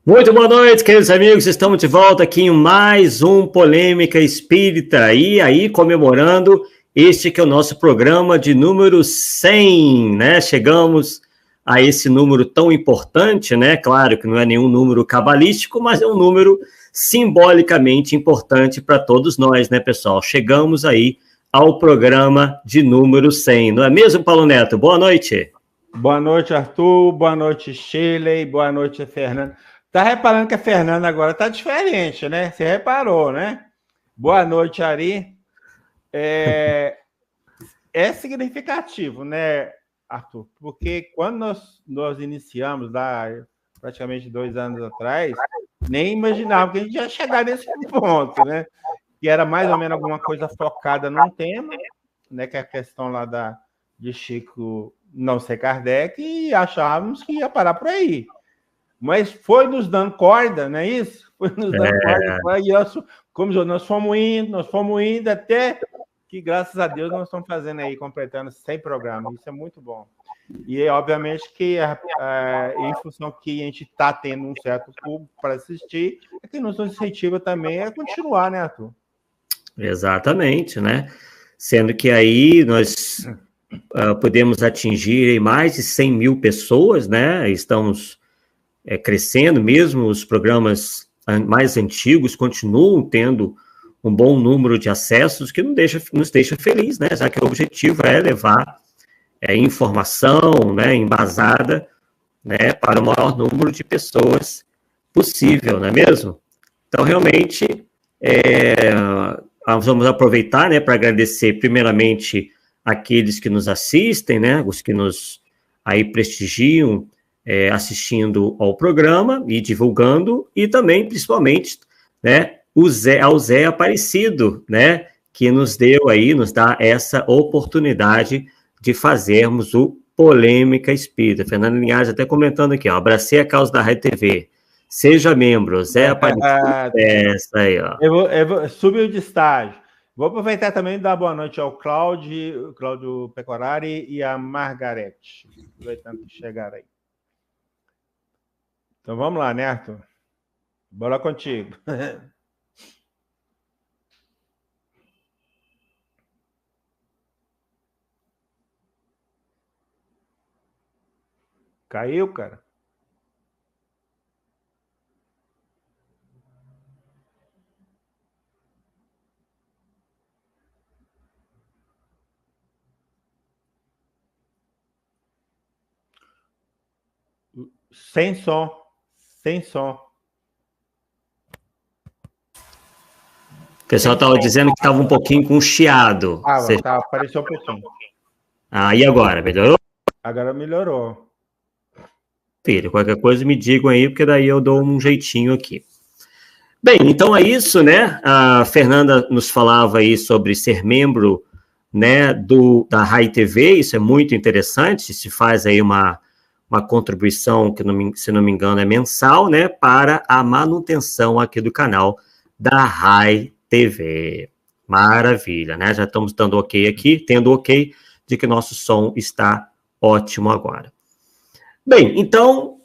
Muito boa noite, queridos amigos. Estamos de volta aqui em mais um Polêmica Espírita. E aí, comemorando este que é o nosso programa de número 100, né? Chegamos a esse número tão importante, né? Claro que não é nenhum número cabalístico, mas é um número simbolicamente importante para todos nós, né, pessoal? Chegamos aí ao programa de número 100. Não é mesmo, Paulo Neto? Boa noite. Boa noite, Arthur. Boa noite, Shirley. Boa noite, Fernanda. Tá reparando que a Fernanda agora tá diferente, né? Você reparou, né? Boa noite, Ari. É significativo, né, Arthur? Porque quando nós iniciamos lá, praticamente 2 anos atrás, nem imaginava que a gente ia chegar nesse ponto, né? Que era mais ou menos alguma coisa focada num tema, né? Que é a questão lá de Chico não ser Kardec, e achávamos que ia parar por aí. Mas foi nos dando corda, não é isso? Foi nos dando corda. E como nós fomos indo até que, graças a Deus, nós estamos fazendo aí, completando 100 programas. Isso é muito bom. E, obviamente, que em função que a gente está tendo um certo público para assistir, é que nos incentiva também a continuar, né, Arthur? Exatamente, né? Sendo que aí nós podemos atingir mais de 100 mil pessoas, né? Estamos crescendo, mesmo os programas mais antigos continuam tendo um bom número de acessos, que nos deixa feliz, né? Já que o objetivo é levar informação, né, embasada, né, para o maior número de pessoas possível, não é mesmo? Então, realmente, nós vamos aproveitar, né, para agradecer primeiramente aqueles que nos assistem, né, os que nos aí prestigiam, assistindo ao programa e divulgando, e também, principalmente, né, ao Zé Aparecido, né, que nos dá essa oportunidade de fazermos o Polêmica Espírita. Fernando Linhares até comentando aqui, ó, abracei a causa da Rádio TV. Seja membro, Zé Aparecido. Essa aí, ó. Subiu de estágio. Vou aproveitar também e dar boa noite ao Cláudio Pecorari e a Margarete, aproveitando que chegaram aí. Então vamos lá, né, Arthur? Bora contigo. Caiu, cara? Sem som. O pessoal estava dizendo que estava um pouquinho com chiado. Apareceu um pouquinho. E agora? Melhorou? Agora melhorou. Filho, qualquer coisa me digam aí, porque daí eu dou um jeitinho aqui. Bem, então é isso, né? A Fernanda nos falava aí sobre ser membro, né, da Rai TV, isso é muito interessante, se faz aí uma contribuição, que se não me engano é mensal, né, para a manutenção aqui do canal da Rai TV. Maravilha, né? Já estamos dando ok aqui, tendo ok de que nosso som está ótimo agora. Bem, então,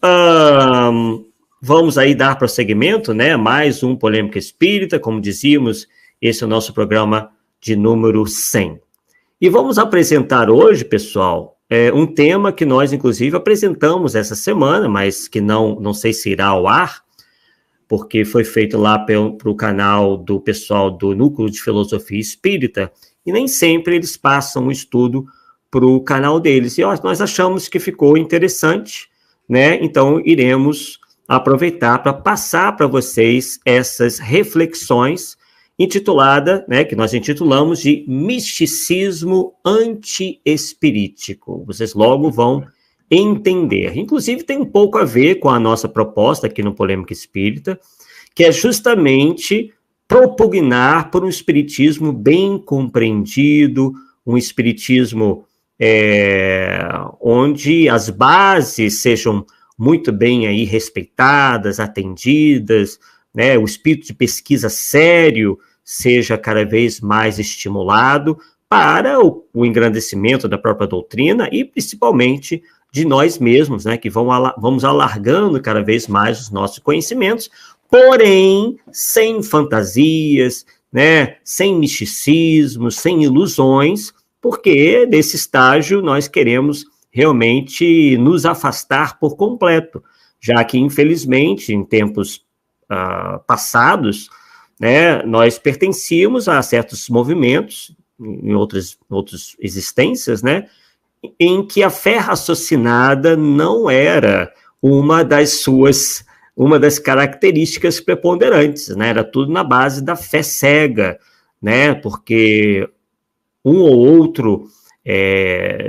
vamos aí dar prosseguimento, né? Mais um Polêmica Espírita, como dizíamos, esse é o nosso programa de número 100. E vamos apresentar hoje, pessoal, um tema que nós, inclusive, apresentamos essa semana, mas que não sei se irá ao ar, porque foi feito lá para o canal do pessoal do Núcleo de Filosofia Espírita, e nem sempre eles passam o estudo para o canal deles. E nós achamos que ficou interessante, né? Então, iremos aproveitar para passar para vocês essas reflexões intitulada, né, que nós intitulamos de Misticismo Anti-Espirítico. Vocês logo vão entender. Inclusive, tem um pouco a ver com a nossa proposta aqui no Polêmica Espírita, que é justamente propugnar por um espiritismo bem compreendido, um espiritismo onde as bases sejam muito bem aí respeitadas, atendidas, né, o espírito de pesquisa sério seja cada vez mais estimulado para o engrandecimento da própria doutrina e, principalmente, de nós mesmos, né, que vamos alargando cada vez mais os nossos conhecimentos, porém, sem fantasias, né, sem misticismos, sem ilusões, porque nesse estágio nós queremos realmente nos afastar por completo, já que, infelizmente, em tempos passados, né, nós pertencíamos a certos movimentos, em outras existências, né, em que a fé raciocinada não era uma das características preponderantes, né, era tudo na base da fé cega, né, porque um ou outro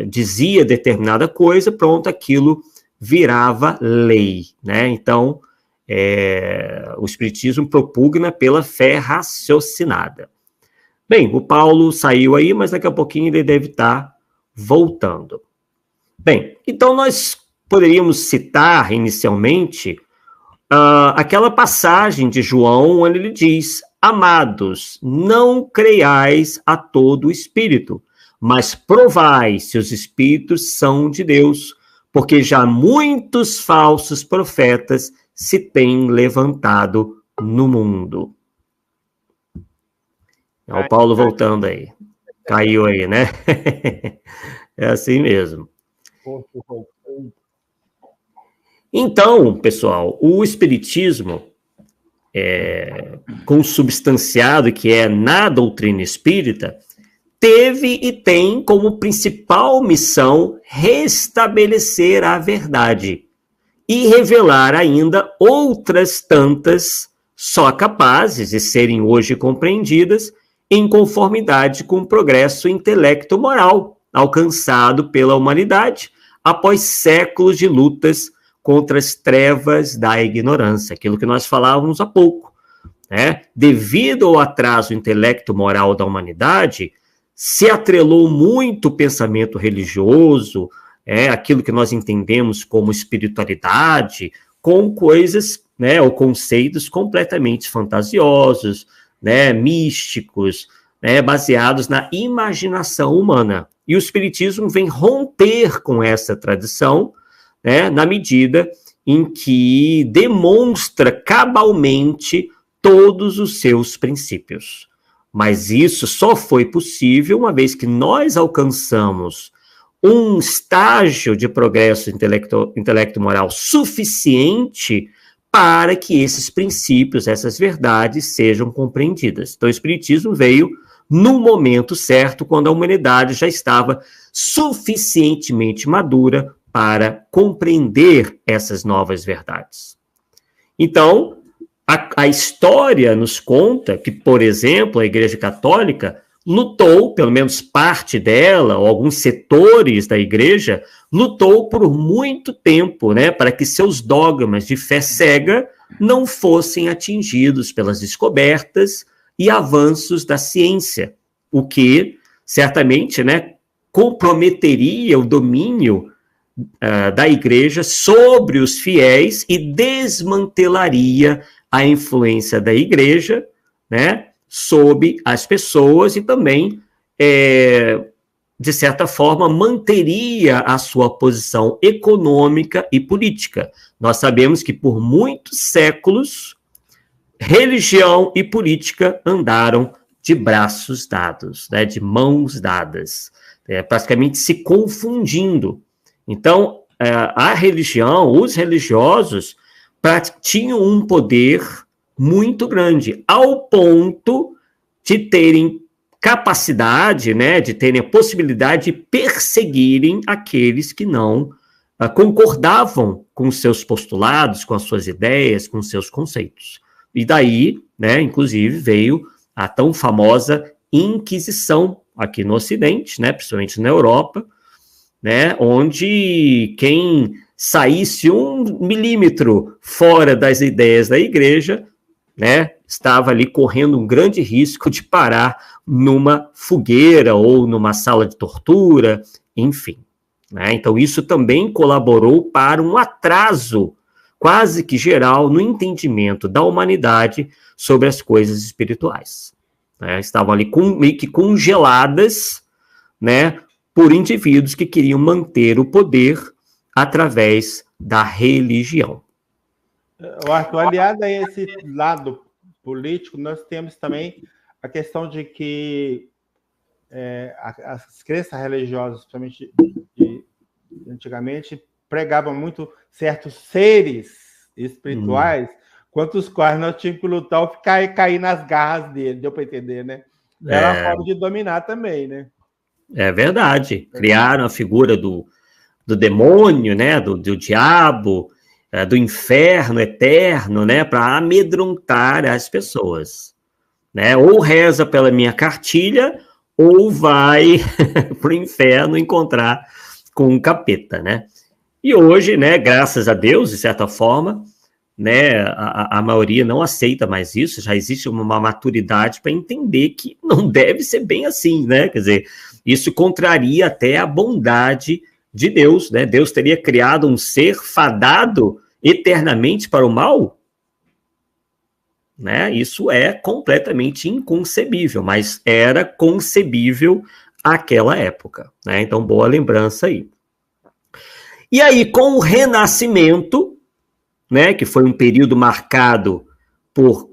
dizia determinada coisa, pronto, aquilo virava lei, né, então o Espiritismo propugna pela fé raciocinada. Bem, o Paulo saiu aí, mas daqui a pouquinho ele deve estar voltando. Bem, então nós poderíamos citar inicialmente aquela passagem de João, onde ele diz: amados, não creiais a todo espírito, mas provai se os espíritos são de Deus, porque já muitos falsos profetas se têm levantado no mundo. É o Paulo voltando aí. Caiu aí, né? É assim mesmo. Então, pessoal, o Espiritismo, consubstanciado, que é na doutrina espírita, teve e tem como principal missão restabelecer a verdade e revelar ainda outras tantas só capazes de serem hoje compreendidas em conformidade com o progresso intelecto-moral alcançado pela humanidade após séculos de lutas contra as trevas da ignorância, aquilo que nós falávamos há pouco, né? Devido ao atraso intelecto-moral da humanidade, se atrelou muito o pensamento religioso, aquilo que nós entendemos como espiritualidade, com coisas, né, ou conceitos completamente fantasiosos, né, místicos, né, baseados na imaginação humana. E o Espiritismo vem romper com essa tradição, né, na medida em que demonstra cabalmente todos os seus princípios. Mas isso só foi possível uma vez que nós alcançamos um estágio de progresso intelecto-moral suficiente para que esses princípios, essas verdades sejam compreendidas. Então, o Espiritismo veio no momento certo, quando a humanidade já estava suficientemente madura para compreender essas novas verdades. Então, a história nos conta que, por exemplo, a Igreja Católica lutou, pelo menos parte dela, ou alguns setores da Igreja, lutou por muito tempo, né, para que seus dogmas de fé cega não fossem atingidos pelas descobertas e avanços da ciência, o que, certamente, né, comprometeria o domínio da Igreja sobre os fiéis e desmantelaria a influência da Igreja, né, sobre as pessoas e também, de certa forma, manteria a sua posição econômica e política. Nós sabemos que por muitos séculos, religião e política andaram de braços dados, né, de mãos dadas, praticamente se confundindo. Então, a religião, os religiosos, tinham um poder muito grande, ao ponto de terem capacidade, né, de terem a possibilidade de perseguirem aqueles que não concordavam com seus postulados, com as suas ideias, com seus conceitos. E daí, né, inclusive, veio a tão famosa Inquisição aqui no Ocidente, né, principalmente na Europa, né, onde quem saísse 1 milímetro fora das ideias da Igreja, né, estava ali correndo um grande risco de parar numa fogueira ou numa sala de tortura, enfim. Né? Então, isso também colaborou para um atraso quase que geral no entendimento da humanidade sobre as coisas espirituais. Né? Estavam ali meio que congeladas, né, por indivíduos que queriam manter o poder através da religião. Arthur, aliado a esse lado político, nós temos também a questão de que as crenças religiosas, principalmente antigamente, pregavam muito certos seres espirituais, quanto os quais nós tínhamos que lutar ou cair nas garras dele, deu para entender, né? Era uma forma de dominar também, né? É verdade. Criaram a figura do demônio, né? Do diabo, do inferno eterno, né? Para amedrontar as pessoas, né? Ou reza pela minha cartilha, ou vai para o inferno encontrar com um capeta, né? E hoje, né? Graças a Deus, de certa forma, né, a maioria não aceita mais isso, já existe uma maturidade para entender que não deve ser bem assim, né? Quer dizer, isso contraria até a bondade de Deus, né? Deus teria criado um ser fadado eternamente para o mal, né? Isso é completamente inconcebível, mas era concebível àquela época, né? Então, boa lembrança aí. E aí, com o Renascimento, né, que foi um período marcado por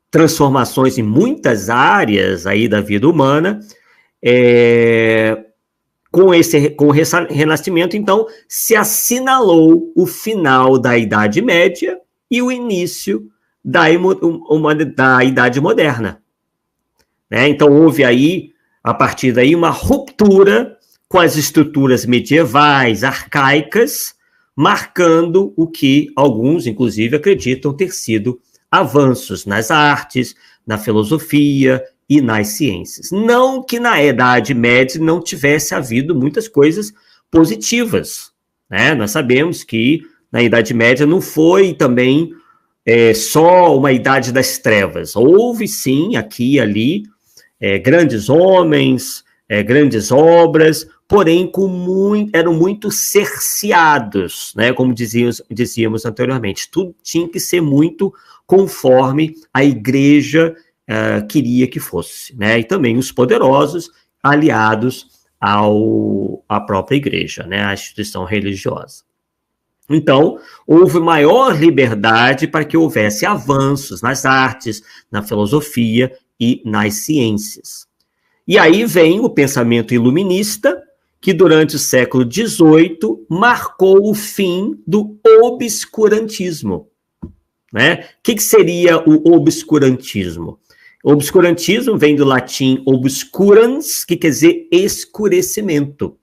transformações em muitas áreas aí da vida humana, com o Renascimento, então, se assinalou o final da Idade Média e o início da Idade Moderna. Né? Então, houve aí, a partir daí, uma ruptura com as estruturas medievais, arcaicas, marcando o que alguns, inclusive, acreditam ter sido avanços nas artes, na filosofia e nas ciências. Não que na Idade Média não tivesse havido muitas coisas positivas, né? Nós sabemos que na Idade Média não foi também só uma idade das trevas. Houve, sim, aqui e ali, grandes homens, grandes obras, porém eram muito cerceados, né? Como dizíamos anteriormente. Tudo tinha que ser muito conforme a igreja queria que fosse, né? E também os poderosos aliados à própria igreja, né? À instituição religiosa. Então, houve maior liberdade para que houvesse avanços nas artes, na filosofia e nas ciências. E aí vem o pensamento iluminista, que durante o século XVIII marcou o fim do obscurantismo. Né? O que seria o obscurantismo? O obscurantismo vem do latim obscurans, que quer dizer escurecimento,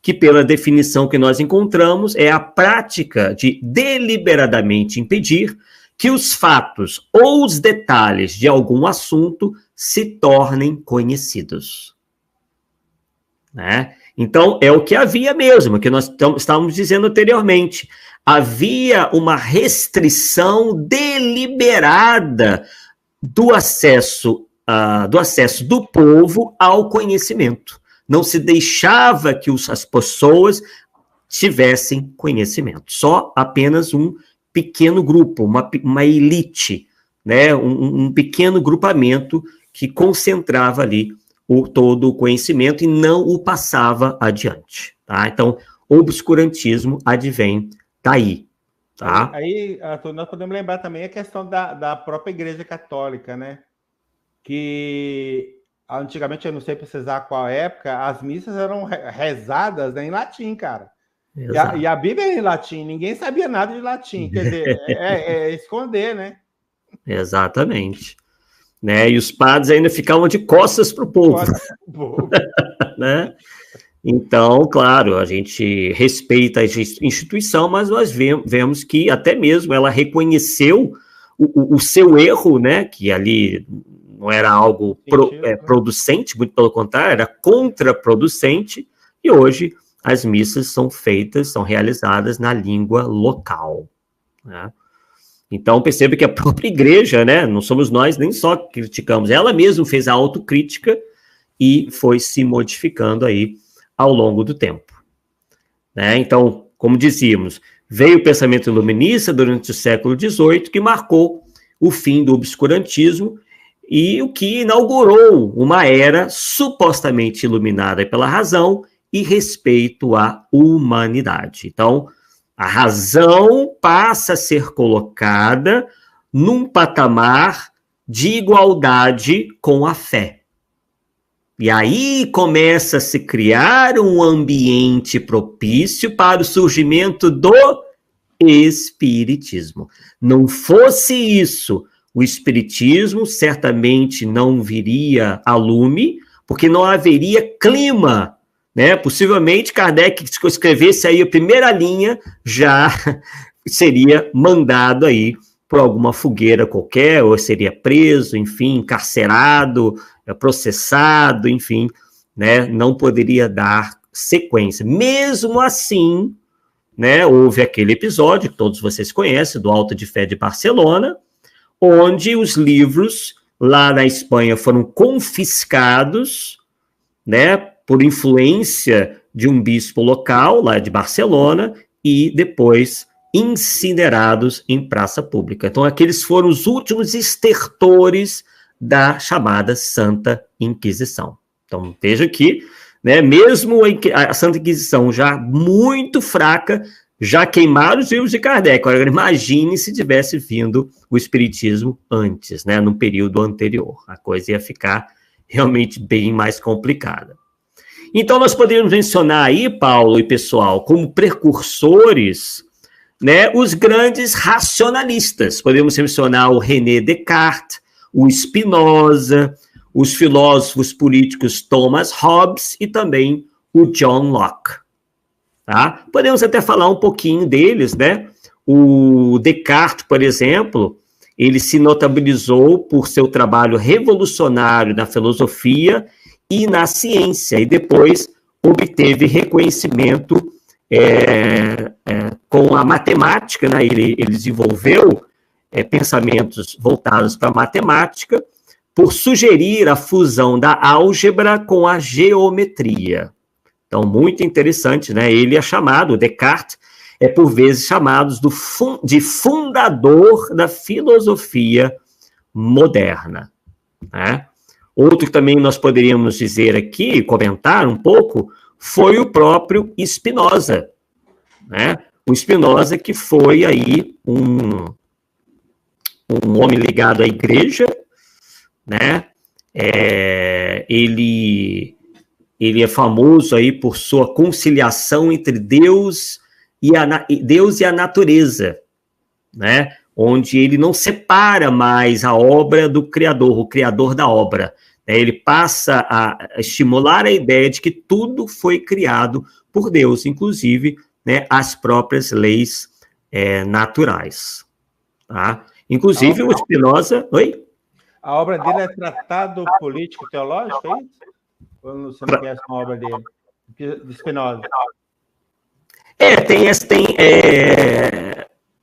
que pela definição que nós encontramos é a prática de deliberadamente impedir que os fatos ou os detalhes de algum assunto se tornem conhecidos. Né? Então, é o que havia mesmo, que nós estávamos dizendo anteriormente. Havia uma restrição deliberada do acesso do povo ao conhecimento. Não se deixava que as pessoas tivessem conhecimento. Só apenas um pequeno grupo, uma elite, né? Um pequeno grupamento que concentrava ali todo o conhecimento e não o passava adiante. Tá? Então, o obscurantismo advém daí. Tá? Aí, Arthur, nós podemos lembrar também a questão da própria Igreja Católica, né? Que antigamente, eu não sei precisar qual época, as missas eram rezadas, né, em latim, cara. E a Bíblia era em latim, ninguém sabia nada de latim. Quer dizer, esconder, né? Exatamente. Né? E os padres ainda ficavam de costas para o povo. Né? Então, claro, a gente respeita a instituição, mas nós vemos que até mesmo ela reconheceu o seu erro, né? Que ali não era algo producente, muito pelo contrário, era contraproducente, e hoje as missas são realizadas na língua local. Né? Então, perceba que a própria igreja, né, não somos nós, nem só criticamos, ela mesma fez a autocrítica e foi se modificando aí ao longo do tempo. Né? Então, como dizíamos, veio o pensamento iluminista durante o século XVIII, que marcou o fim do obscurantismo, e o que inaugurou uma era supostamente iluminada pela razão e respeito à humanidade. Então, a razão passa a ser colocada num patamar de igualdade com a fé. E aí começa a se criar um ambiente propício para o surgimento do Espiritismo. Não fosse isso, o Espiritismo certamente não viria a lume, porque não haveria clima, né? Possivelmente Kardec, se escrevesse aí a primeira linha, já seria mandado aí por alguma fogueira qualquer, ou seria preso, enfim, encarcerado, processado, enfim, né? Não poderia dar sequência. Mesmo assim, né, houve aquele episódio que todos vocês conhecem, do Auto de Fé de Barcelona, onde os livros lá na Espanha foram confiscados, né, por influência de um bispo local lá de Barcelona e depois incinerados em praça pública. Então, aqueles foram os últimos estertores da chamada Santa Inquisição. Então, veja que, né, mesmo a Santa Inquisição já muito fraca, já queimaram os livros de Kardec. Agora, imagine se tivesse vindo o Espiritismo antes, né, no período anterior. A coisa ia ficar realmente bem mais complicada. Então, nós poderíamos mencionar aí, Paulo e pessoal, como precursores, né, os grandes racionalistas. Podemos mencionar o René Descartes, o Spinoza, os filósofos políticos Thomas Hobbes e também o John Locke. Tá? Podemos até falar um pouquinho deles, né? O Descartes, por exemplo, ele se notabilizou por seu trabalho revolucionário na filosofia e na ciência, e depois obteve reconhecimento com a matemática, né? Ele desenvolveu pensamentos voltados para a matemática, por sugerir a fusão da álgebra com a geometria. Então, muito interessante, né? Ele é chamado, Descartes, por vezes chamados de fundador da filosofia moderna, né? Outro que também nós poderíamos dizer aqui, comentar um pouco, foi o próprio Spinoza, né? O Spinoza que foi aí um homem ligado à igreja, né? Ele é famoso aí por sua conciliação entre Deus e a natureza, né? Onde ele não separa mais a obra do Criador, o Criador da obra. Ele passa a estimular a ideia de que tudo foi criado por Deus, inclusive, né, as próprias leis naturais. Tá? Inclusive, o Spinoza... Oi? A obra dele é Tratado Político Teológico, é isso? Ou você não conhece a obra dele? De Spinoza.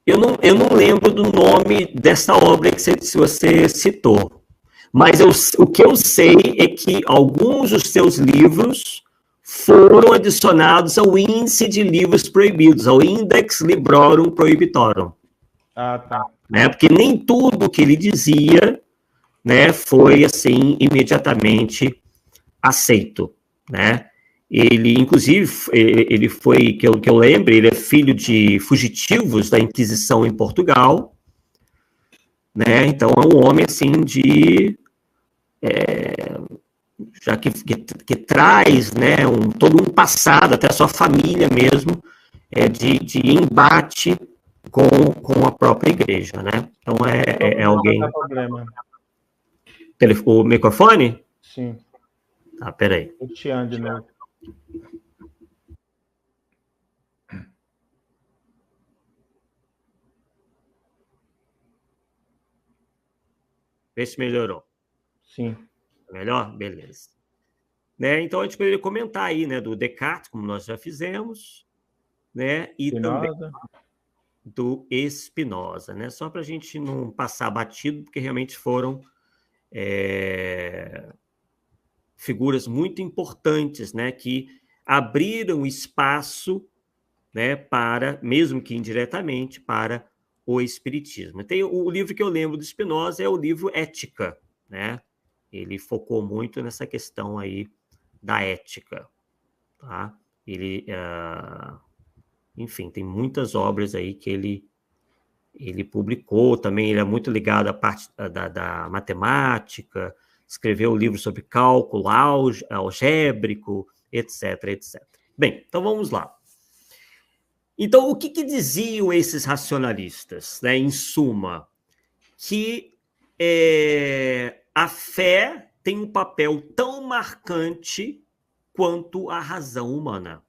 Eu não lembro do nome dessa obra que você citou, mas o que eu sei é que alguns dos seus livros foram adicionados ao índice de livros proibidos, ao Index Librorum Prohibitorum. Ah, tá. Né? Porque nem tudo que ele dizia, né, foi assim imediatamente aceito, né? Ele, inclusive, ele foi, que eu lembro, ele é filho de fugitivos da Inquisição em Portugal, né? Então é um homem assim já que traz, né, todo um passado, até a sua família mesmo, de embate com a própria igreja, né? Então é alguém. Não tem problema. O microfone? Sim. Ah, peraí. Eu te ando de novo. Vê se melhorou. Sim. Melhor? Beleza. Né? Então, a gente poderia comentar aí, né, do Descartes, como nós já fizemos, né, e Spinoza. também do Spinoza, né? Só para a gente não passar batido, porque realmente foram figuras muito importantes, né, que abriram espaço, né, para, mesmo que indiretamente, para o Espiritismo. Tem o livro que eu lembro do Spinoza é o livro Ética, né? Ele focou muito nessa questão aí da ética, tá? Ele, enfim, tem muitas obras aí que ele publicou também. Ele é muito ligado à parte da matemática, escreveu um livro sobre cálculo algébrico, etc, etc. Bem, então vamos lá. Então, o que diziam esses racionalistas, né? Em suma, que a fé tem um papel tão marcante quanto a razão humana.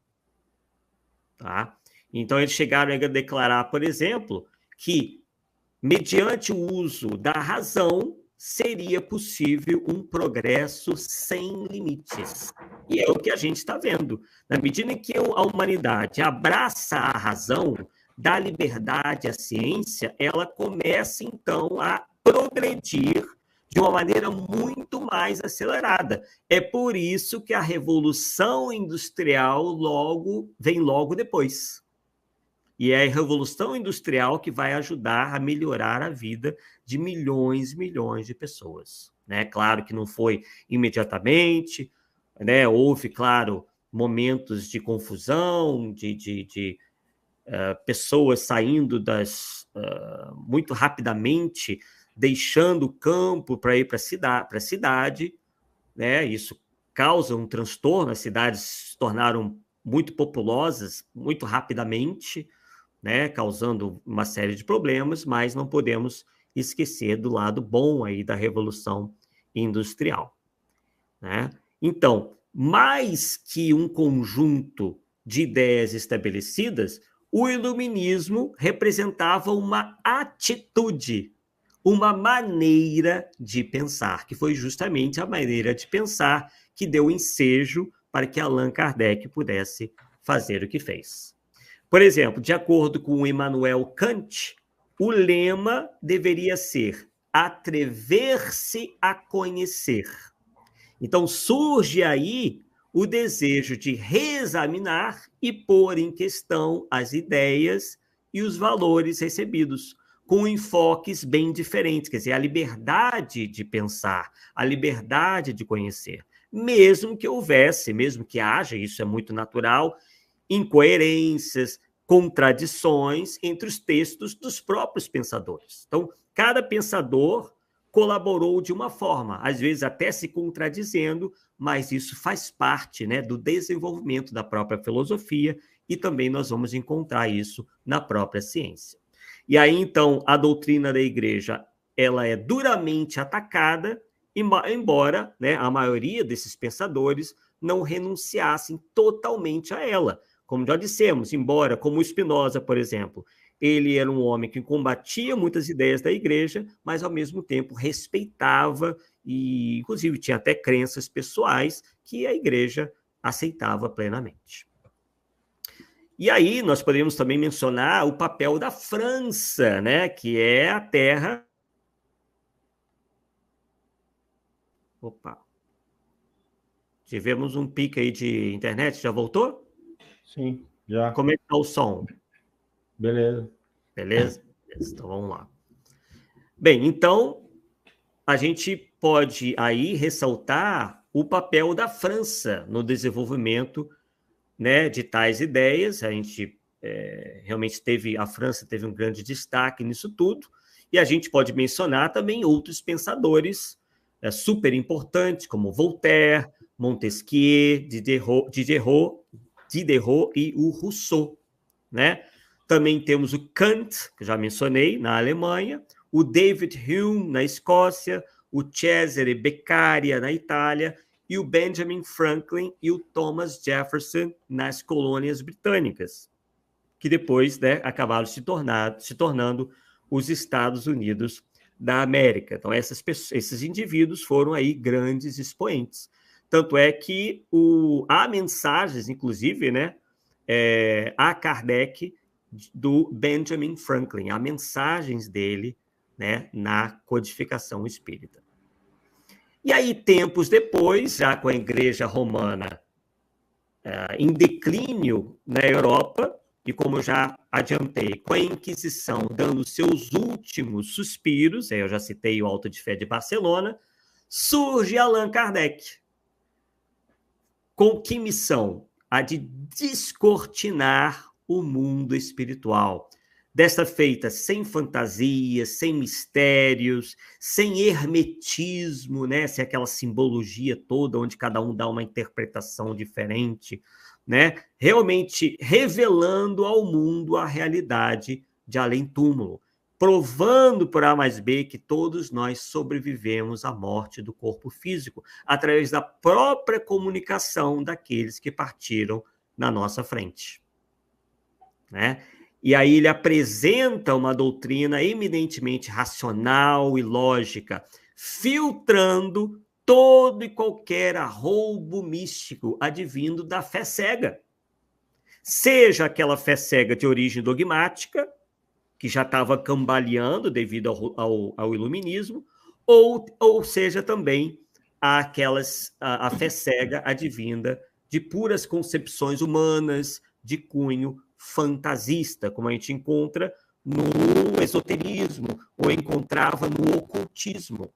Tá? Então, eles chegaram a declarar, por exemplo, que, mediante o uso da razão, seria possível um progresso sem limites. E é o que a gente está vendo. Na medida em que a humanidade abraça a razão, dá liberdade à ciência, ela começa, então, a progredir de uma maneira muito mais acelerada. É por isso que a Revolução Industrial vem logo depois. E é a Revolução Industrial que vai ajudar a melhorar a vida de milhões e milhões de pessoas. Né? Claro que não foi imediatamente, né? Houve, claro, momentos de confusão, de pessoas saindo muito rapidamente, deixando o campo para ir para a cidade, né? Isso causa um transtorno, as cidades se tornaram muito populosas muito rapidamente, né? Causando uma série de problemas, mas não podemos esquecer do lado bom aí da Revolução Industrial, né? Então, mais que um conjunto de ideias estabelecidas, o iluminismo representava uma atitude, uma maneira de pensar, que foi justamente a maneira de pensar que deu ensejo para que Allan Kardec pudesse fazer o que fez. Por exemplo, de acordo com Immanuel Kant, o lema deveria ser atrever-se a conhecer. Então, surge aí o desejo de reexaminar e pôr em questão as ideias e os valores recebidos, com enfoques bem diferentes, quer dizer, a liberdade de pensar, a liberdade de conhecer, mesmo que haja, isso é muito natural, incoerências, contradições entre os textos dos próprios pensadores. Então, cada pensador colaborou de uma forma, às vezes até se contradizendo, mas isso faz parte, né, do desenvolvimento da própria filosofia, e também nós vamos encontrar isso na própria ciência. E aí, então, a doutrina da igreja ela é duramente atacada, embora, né, a maioria desses pensadores não renunciassem totalmente a ela. Como já dissemos, embora, como Spinoza, por exemplo, ele era um homem que combatia muitas ideias da igreja, mas, ao mesmo tempo, respeitava e, inclusive, tinha até crenças pessoais que a igreja aceitava plenamente. E aí nós poderíamos também mencionar o papel da França, né, que é a terra... Opa! Tivemos um pico aí de internet, já voltou? Sim, já. Como é que está o som? Beleza. Beleza? Então vamos lá. Bem, então a gente pode aí ressaltar o papel da França no desenvolvimento, né, de tais ideias. A gente realmente a França teve um grande destaque nisso tudo, e a gente pode mencionar também outros pensadores super importantes, como Voltaire, Montesquieu, Diderot e o Rousseau, né? Também temos o Kant, que já mencionei, na Alemanha, o David Hume, na Escócia, o Cesare Beccaria, na Itália, e o Benjamin Franklin e o Thomas Jefferson nas colônias britânicas, que depois, né, acabaram se tornando os Estados Unidos da América. Então, esses indivíduos foram aí grandes expoentes. Tanto é que há mensagens, inclusive, né, a Kardec, do Benjamin Franklin, há mensagens dele, né, na codificação espírita. E aí, tempos depois, já com a Igreja Romana em declínio na Europa, e como eu já adiantei, com a Inquisição dando seus últimos suspiros, eu já citei o Auto de Fé de Barcelona, surge Allan Kardec. Com que missão? A de descortinar o mundo espiritual. Desta feita, sem fantasias, sem mistérios, sem hermetismo, né? Sem aquela simbologia toda, onde cada um dá uma interpretação diferente, né? Realmente revelando ao mundo a realidade de além-túmulo, provando por A mais B que todos nós sobrevivemos à morte do corpo físico, através da própria comunicação daqueles que partiram na nossa frente, né? E aí ele apresenta uma doutrina eminentemente racional e lógica, filtrando todo e qualquer arroubo místico advindo da fé cega. Seja aquela fé cega de origem dogmática, que já estava cambaleando devido ao iluminismo, ou seja também a fé cega advinda de puras concepções humanas de cunho fantasista, como a gente encontra no esoterismo, ou encontrava no ocultismo,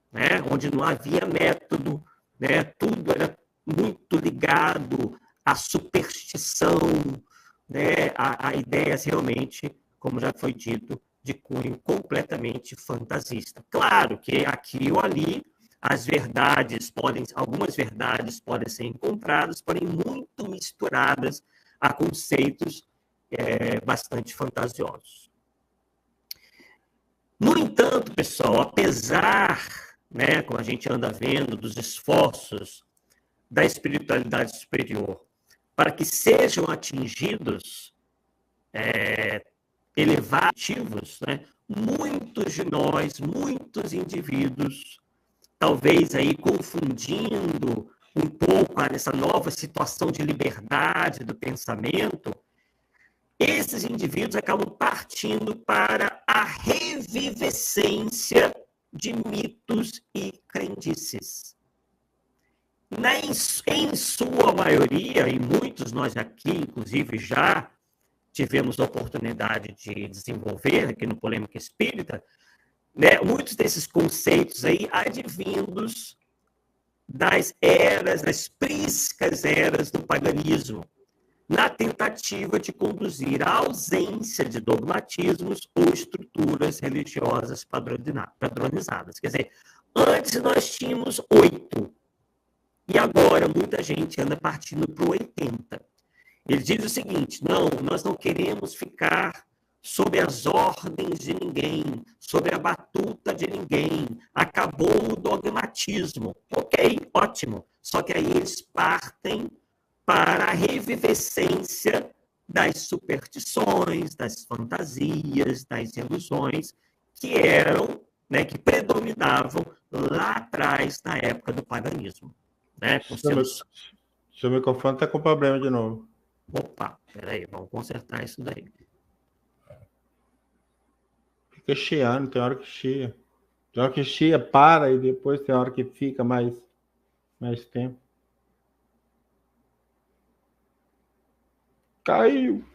né? Onde não havia método, né? Tudo era muito ligado à superstição, né? A ideias realmente, como já foi dito, de cunho completamente fantasista. Claro que aqui ou ali algumas verdades podem ser encontradas, porém muito misturadas a conceitos bastante fantasiosos. No entanto, pessoal, apesar, né, como a gente anda vendo, dos esforços da espiritualidade superior para que sejam atingidos elevativos, né, muitos de nós, muitos indivíduos, talvez aí confundindo um pouco essa nova situação de liberdade do pensamento, esses indivíduos acabam partindo para a revivescência de mitos e crendices. Em sua maioria, e muitos nós aqui, inclusive, já tivemos a oportunidade de desenvolver aqui no Polêmica Espírita, né, muitos desses conceitos aí advindos das priscas eras do paganismo, na tentativa de conduzir à ausência de dogmatismos ou estruturas religiosas padronizadas. Quer dizer, antes nós tínhamos 8, e agora muita gente anda partindo para o 80. Ele diz o seguinte: não, nós não queremos ficar sob as ordens de ninguém, sob a batuta de ninguém. Acabou o dogmatismo. Ok, ótimo. Só que aí eles partem para a revivescência das superstições, das fantasias, das ilusões que eram, né, que predominavam lá atrás, na época do paganismo. Né, seu microfone está com problema de novo. Opa, peraí, vamos consertar isso daí. Fica chiando, tem hora que chia. Tem hora que chia, para, e depois tem hora que fica mais tempo. Caiu.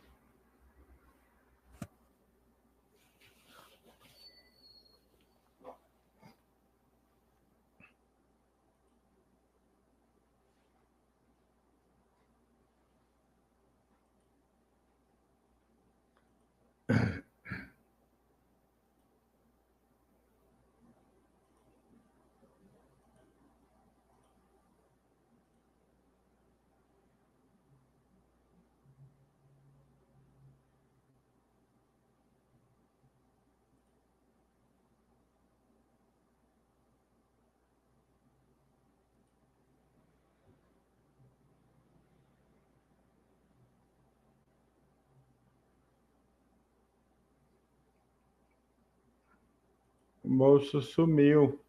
O moço sumiu.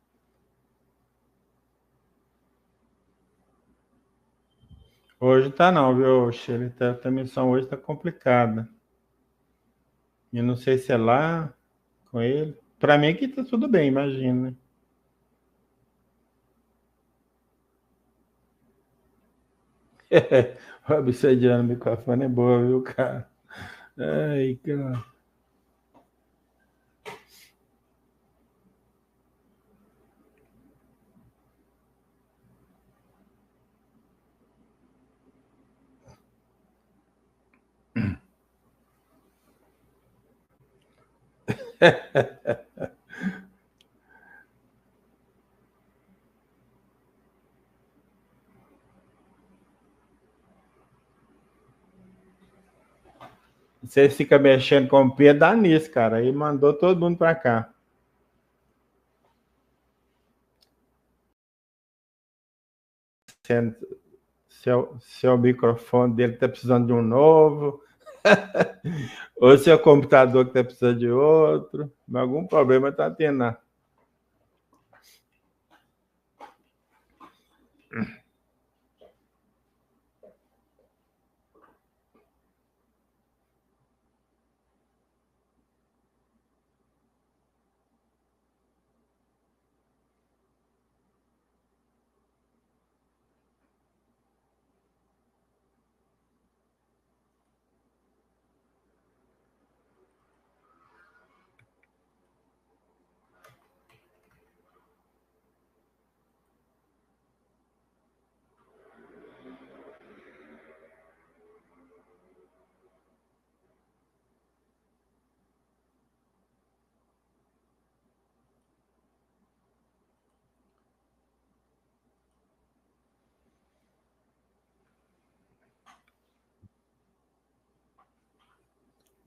Hoje tá não, viu, Sheila? A missão hoje tá complicada. Eu não sei se é lá com ele. Para mim aqui tá tudo bem, imagina. O obsediano no microfone é boa, viu, cara? Ai, cara. Você fica mexendo com o Pedro, dá nisso, cara. Aí mandou todo mundo para cá. Seu microfone dele está precisando de um novo. Ou seu computador que está precisando de outro. Algum problema está tendo.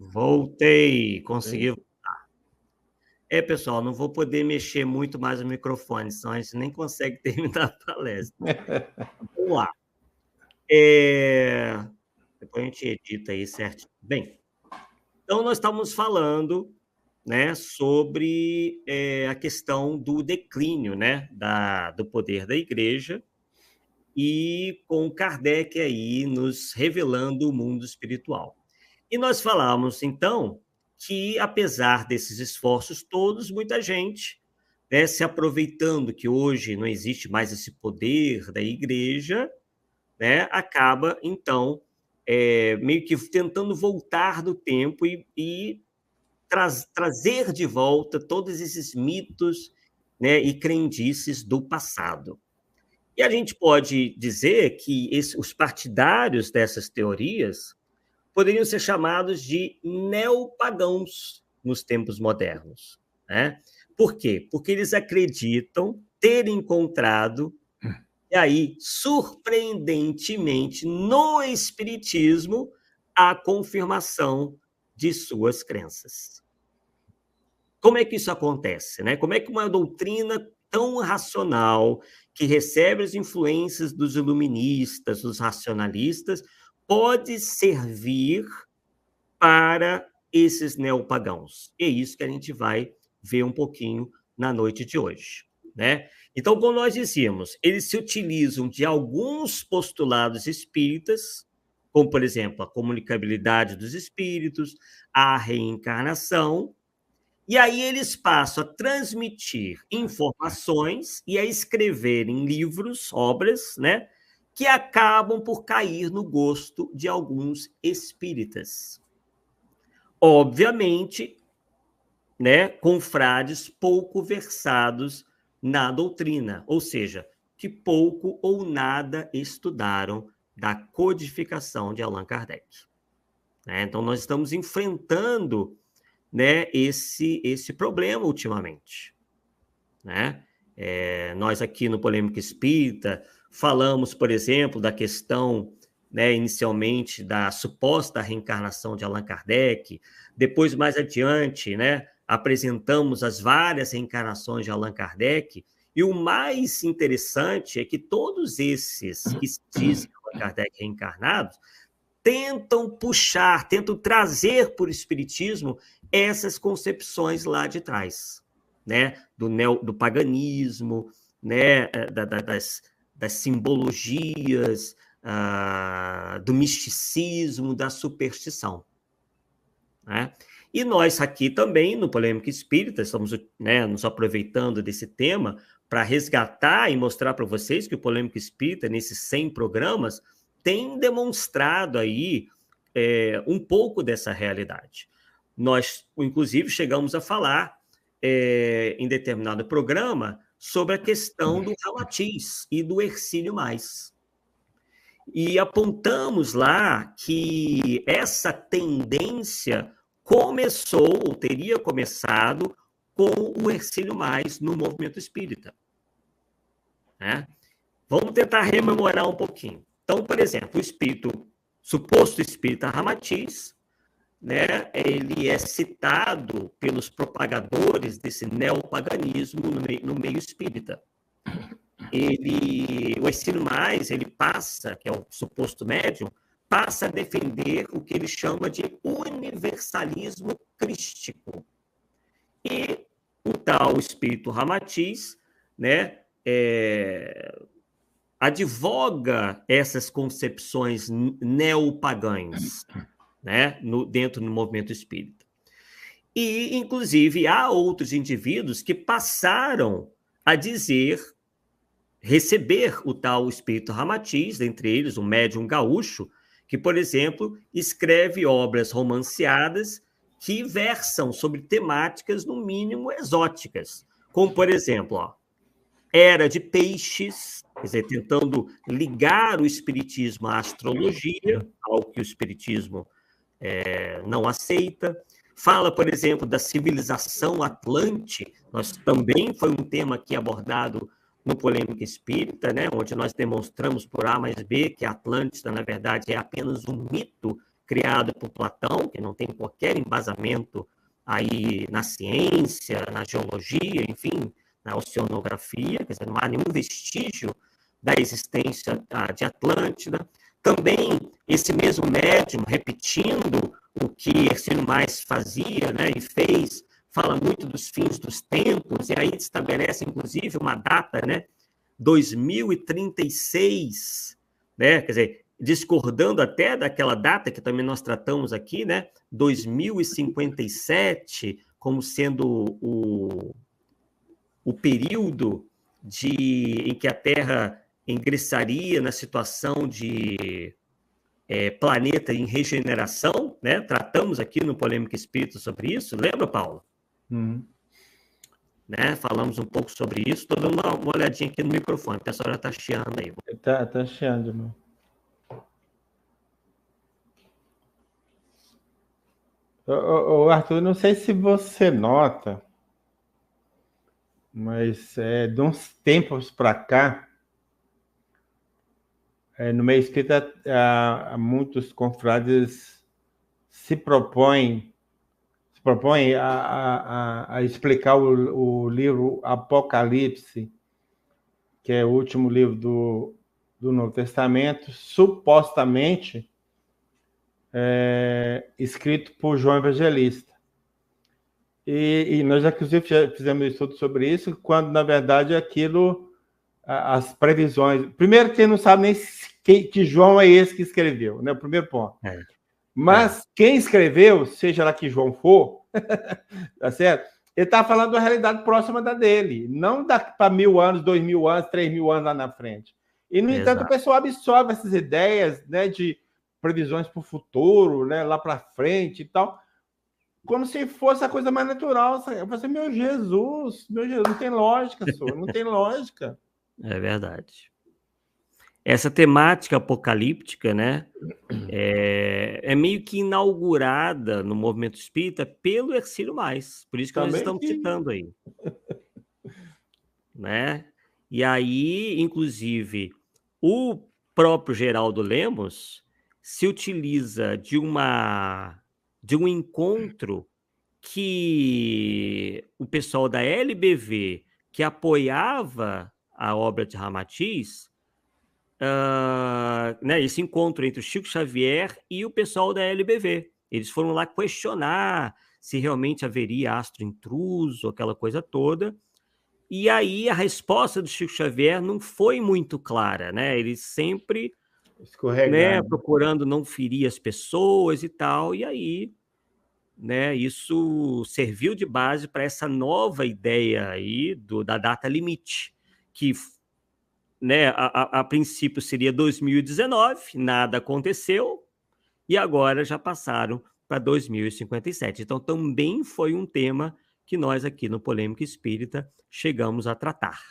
Voltei, consegui voltar. Pessoal, não vou poder mexer muito mais no microfone, senão a gente nem consegue terminar a palestra. Vamos lá. Depois a gente edita aí certo. Bem, então nós estamos falando, né, sobre a questão do declínio, né, do poder da igreja, e com Kardec aí nos revelando o mundo espiritual. E nós falamos, então, que apesar desses esforços todos, muita gente, né, se aproveitando que hoje não existe mais esse poder da igreja, né, acaba, então, meio que tentando voltar do tempo e trazer de volta todos esses mitos, né, e crendices do passado. E a gente pode dizer que os partidários dessas teorias poderiam ser chamados de neopagãos nos tempos modernos, né? Por quê? Porque eles acreditam ter encontrado, e aí, surpreendentemente, no Espiritismo, a confirmação de suas crenças. Como é que isso acontece, né? Como é que uma doutrina tão racional, que recebe as influências dos iluministas, dos racionalistas, pode servir para esses neopagãos? É isso que a gente vai ver um pouquinho na noite de hoje, né? Então, como nós dizíamos, eles se utilizam de alguns postulados espíritas, como, por exemplo, a comunicabilidade dos espíritos, a reencarnação, e aí eles passam a transmitir informações e a escrever em livros, obras, né, que acabam por cair no gosto de alguns espíritas. Obviamente, né, confrades pouco versados na doutrina, ou seja, que pouco ou nada estudaram da codificação de Allan Kardec. Então, nós estamos enfrentando, né, esse problema ultimamente, né? Nós aqui no Polêmica Espírita falamos, por exemplo, da questão, né, inicialmente da suposta reencarnação de Allan Kardec, depois, mais adiante, né, apresentamos as várias reencarnações de Allan Kardec, e o mais interessante é que todos esses que se dizem Allan Kardec reencarnados tentam trazer para o Espiritismo essas concepções lá de trás, né? Do paganismo, né? das simbologias, do misticismo, da superstição, né? E nós aqui também, no Polêmica Espírita, estamos, né, nos aproveitando desse tema para resgatar e mostrar para vocês que o Polêmica Espírita, nesses 100 programas, tem demonstrado aí um pouco dessa realidade. Nós, inclusive, chegamos a falar em determinado programa sobre a questão do Ramatiz e do Hercílio Mais. E apontamos lá que essa tendência começou, ou teria começado, com o Hercílio Mais no movimento espírita. Né? Vamos tentar rememorar um pouquinho. Então, por exemplo, o suposto espírita Ramatiz, né, ele é citado pelos propagadores desse neopaganismo no meio espírita. O Hercílio Mais, ele passa, que é o suposto médium, passa a defender o que ele chama de universalismo crístico. E o tal espírito Ramatiz, né, advoga essas concepções neopagãs, né, dentro do movimento espírita. E, inclusive, há outros indivíduos que passaram a receber o tal espírito Ramatiz, dentre eles o médium gaúcho, que, por exemplo, escreve obras romanceadas que versam sobre temáticas, no mínimo, exóticas, como, por exemplo, Era de Peixes, quer dizer, tentando ligar o espiritismo à astrologia, algo que o espiritismo não aceita. Fala, por exemplo, da civilização Atlante, também foi um tema aqui abordado no Polêmica Espírita, né, onde nós demonstramos por A mais B que a Atlântida, na verdade, é apenas um mito criado por Platão, que não tem qualquer embasamento aí na ciência, na geologia, enfim, na oceanografia, quer dizer, não há nenhum vestígio da existência de Atlântida. Também esse mesmo médium, repetindo o que Hercílio Mais fazia, né, e fez, fala muito dos fins dos tempos, e aí estabelece, inclusive, uma data, né, 2036, né, quer dizer, discordando até daquela data que também nós tratamos aqui, né, 2057, como sendo o período em que a Terra ingressaria na situação de planeta em regeneração, né? Tratamos aqui no Polêmica Espírita sobre isso, lembra, Paulo? Né? Falamos um pouco sobre isso. Estou dando uma olhadinha aqui no microfone, o pessoal já está chiando aí. Tá chiando, irmão. Arthur, não sei se você nota, mas de uns tempos para cá, no meio espírita, muitos confrades se propõem a explicar o livro Apocalipse, que é o último livro do Novo Testamento, supostamente escrito por João Evangelista. E nós, inclusive, já fizemos um estudo sobre isso, quando, na verdade, aquilo, as previsões... Primeiro, quem não sabe nem que João é esse que escreveu, né? O primeiro ponto. Mas quem escreveu, seja lá que João for, tá certo? Ele está falando da realidade próxima da dele, não para 1000 anos, 2000 anos, 3000 anos lá na frente. E, no entanto, o pessoal absorve essas ideias, né, de previsões para o futuro, né, lá para frente e tal, como se fosse a coisa mais natural. Eu falei, meu Jesus, não tem lógica, senhor, não tem lógica. É verdade. Essa temática apocalíptica, né, é meio que inaugurada no movimento espírita pelo Hercílio Mais, por isso que nós estamos citando aí. Né? E aí, inclusive, o próprio Geraldo Lemos se utiliza de um encontro que o pessoal da LBV, que apoiava a obra de Ramatiz, né, esse encontro entre o Chico Xavier e o pessoal da LBV. Eles foram lá questionar se realmente haveria astro intruso, aquela coisa toda. E aí a resposta do Chico Xavier não foi muito clara, né? Ele sempre, né, procurando não ferir as pessoas e tal. E aí, né, isso serviu de base para essa nova ideia aí da data limite, que, né, a princípio seria 2019, nada aconteceu, e agora já passaram para 2057. Então, também foi um tema que nós aqui no Polêmica Espírita chegamos a tratar,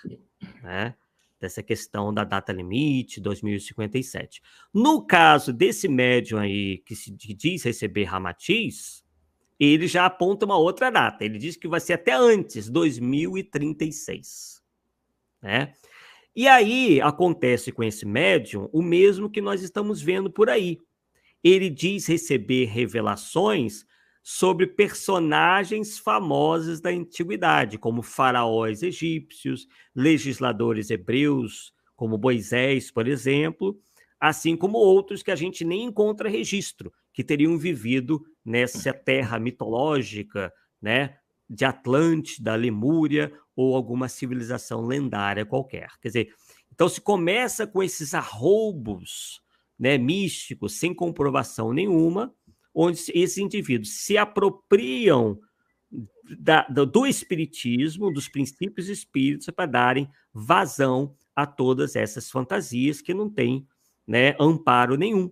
né? Dessa questão da data limite, 2057. No caso desse médium aí que se diz receber Ramatiz, ele já aponta uma outra data. Ele diz que vai ser até antes, 2036. Né? E aí acontece com esse médium o mesmo que nós estamos vendo por aí. Ele diz receber revelações sobre personagens famosos da antiguidade, como faraós egípcios, legisladores hebreus, como Moisés, por exemplo, assim como outros que a gente nem encontra registro, que teriam vivido nessa terra mitológica, né, de Atlântida, Lemúria ou alguma civilização lendária qualquer. Quer dizer, então se começa com esses arroubos, né, místicos, sem comprovação nenhuma, onde esses indivíduos se apropriam do espiritismo, dos princípios espíritas, para darem vazão a todas essas fantasias que não têm, né, amparo nenhum.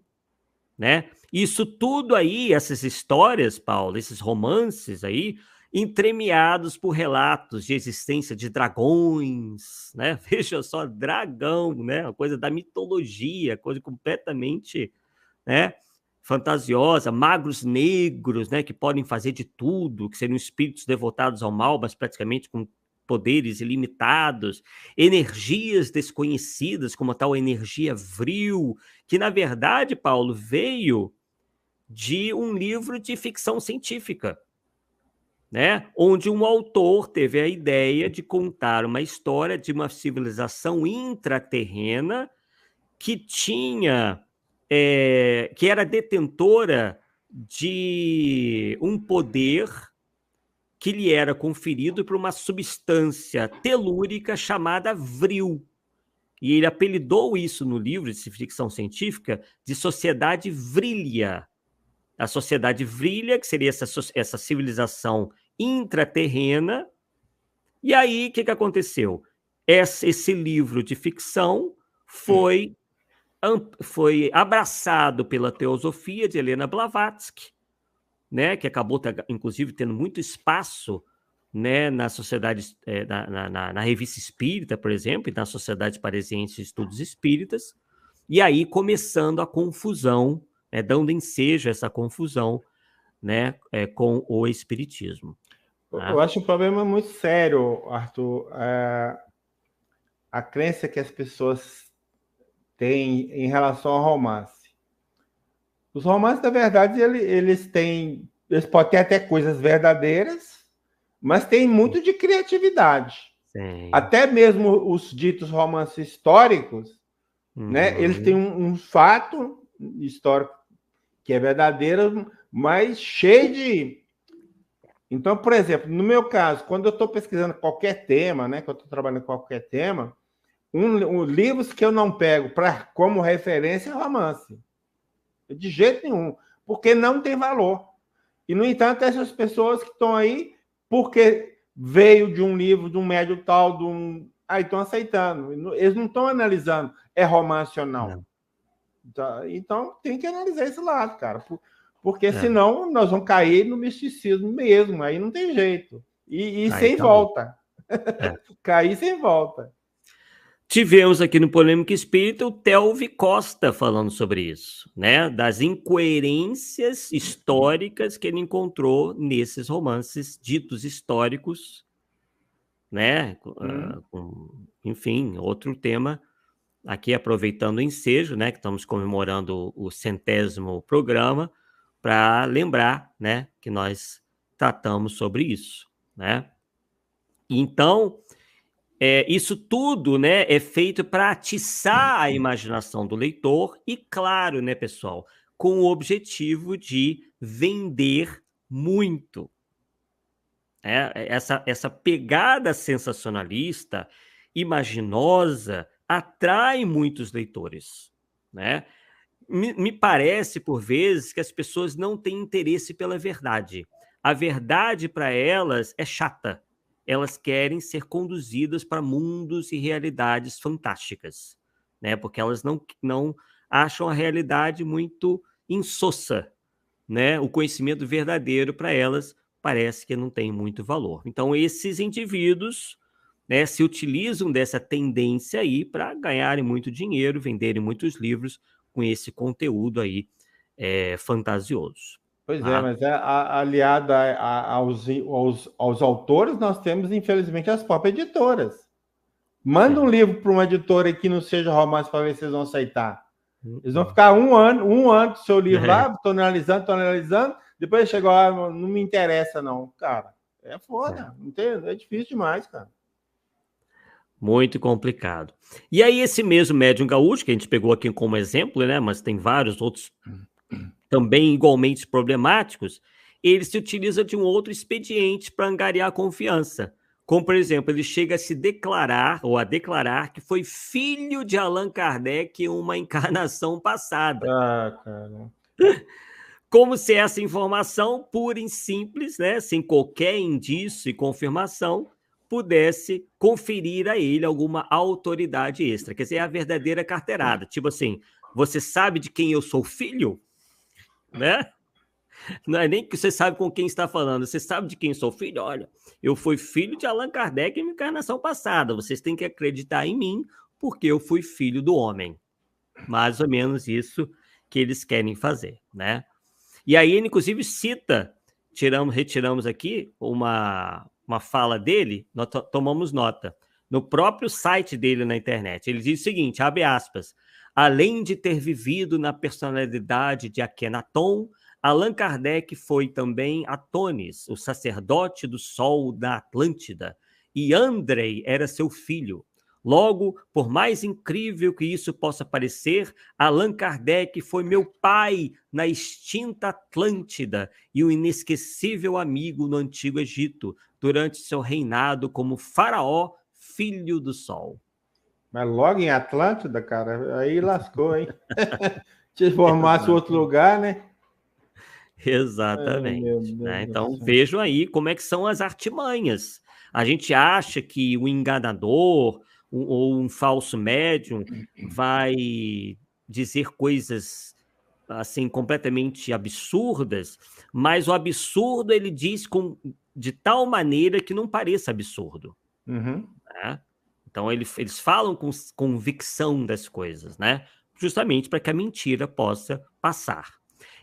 Né? Isso tudo aí, essas histórias, Paulo, esses romances aí, entremeados por relatos de existência de dragões, né? Veja só, dragão, né? Uma coisa da mitologia, coisa completamente, né, fantasiosa, magos negros, né, que podem fazer de tudo, que seriam espíritos devotados ao mal, mas praticamente com poderes ilimitados, energias desconhecidas, como a tal energia vril, que na verdade, Paulo, veio de um livro de ficção científica, né? Onde um autor teve a ideia de contar uma história de uma civilização intraterrena que tinha, que era detentora de um poder que lhe era conferido por uma substância telúrica chamada vril. E ele apelidou isso no livro de ficção científica de Sociedade Vrília. A Sociedade Vrília, que seria essa civilização intraterrena. E aí, o que aconteceu? Esse livro de ficção foi abraçado pela teosofia de Helena Blavatsky, né, que acabou, inclusive, tendo muito espaço, né, na sociedade, na revista espírita, por exemplo, e na Sociedade Parisiense de Estudos Espíritas, e aí começando a confusão, né, dando ensejo a essa confusão, né, com o espiritismo. Né? Eu acho um problema muito sério, Arthur, a crença que as pessoas têm em relação ao romance. Os romances, na verdade, eles podem ter até coisas verdadeiras, mas tem muito de criatividade. Sim. Até mesmo os ditos romances históricos, né? Eles têm um fato histórico que é verdadeiro, mas cheio de... Então, por exemplo, no meu caso, quando eu estou pesquisando qualquer tema, né? Quando eu estou trabalhando com qualquer tema, livros que eu não pego como referência é romance. De jeito nenhum, porque não tem valor. E, no entanto, essas pessoas que estão aí, porque veio de um livro, de um médio tal, aí estão aceitando. Eles não estão analisando é romance ou não. Então, tem que analisar esse lado, cara. Porque senão nós vamos cair no misticismo mesmo. Aí não tem jeito. E sem volta. Cair sem volta. Tivemos aqui no Polêmica Espírita o Telvi Costa falando sobre isso, né? Das incoerências históricas que ele encontrou nesses romances ditos históricos, né? Enfim, outro tema aqui, aproveitando o ensejo, né? Que estamos comemorando o 100º programa, para lembrar, né? Que nós tratamos sobre isso, né? Então... isso tudo, né, é feito para atiçar a imaginação do leitor e, claro, né, pessoal, com o objetivo de vender muito. Essa pegada sensacionalista, imaginosa, atrai muitos leitores. Né? Me parece, por vezes, que as pessoas não têm interesse pela verdade. A verdade, para elas, é chata. Elas querem ser conduzidas para mundos e realidades fantásticas, né? Porque elas não acham a realidade muito insossa, né? O conhecimento verdadeiro para elas parece que não tem muito valor. Então, esses indivíduos, né, se utilizam dessa tendência aí para ganharem muito dinheiro, venderem muitos livros com esse conteúdo aí fantasioso. Pois é, mas aliado aos autores, nós temos, infelizmente, as próprias editoras. Manda um livro para uma editora que não seja romance para ver se eles vão aceitar. Eles vão ficar um ano do seu livro lá, tô analisando, depois chegou lá, não me interessa não. Cara, é foda, entende? É difícil demais, cara. Muito complicado. E aí esse mesmo médium gaúcho, que a gente pegou aqui como exemplo, né, mas tem vários outros também igualmente problemáticos, ele se utiliza de um outro expediente para angariar confiança. Como, por exemplo, ele chega a se declarar, ou a declarar, que foi filho de Allan Kardec em uma encarnação passada. Ah, cara. Como se essa informação pura e simples, né, sem qualquer indício e confirmação, pudesse conferir a ele alguma autoridade extra. Quer dizer, é a verdadeira carteirada. Tipo assim, você sabe de quem eu sou filho? Né? Não é nem que você sabe com quem está falando, você sabe de quem sou filho? Olha, eu fui filho de Allan Kardec em uma encarnação passada, vocês têm que acreditar em mim porque eu fui filho do homem. Mais ou menos isso que eles querem fazer, né? E aí ele, inclusive, cita, retiramos aqui uma fala dele, nós tomamos nota, no próprio site dele na internet. Ele diz o seguinte, abre aspas, além de ter vivido na personalidade de Akhenaton, Allan Kardec foi também Atonis, o sacerdote do sol da Atlântida, e Andrei era seu filho. Logo, por mais incrível que isso possa parecer, Allan Kardec foi meu pai na extinta Atlântida e um inesquecível amigo no Antigo Egito, durante seu reinado como faraó, filho do sol. Mas logo em Atlântida, cara, aí lascou, hein? Se formasse outro lugar, né? Exatamente. Né? Então, vejam aí como é que são as artimanhas. A gente acha que o enganador ou um falso médium vai dizer coisas assim completamente absurdas, mas o absurdo ele diz de tal maneira que não pareça absurdo. Uhum. Né? Então eles falam com convicção das coisas, né? Justamente para que a mentira possa passar.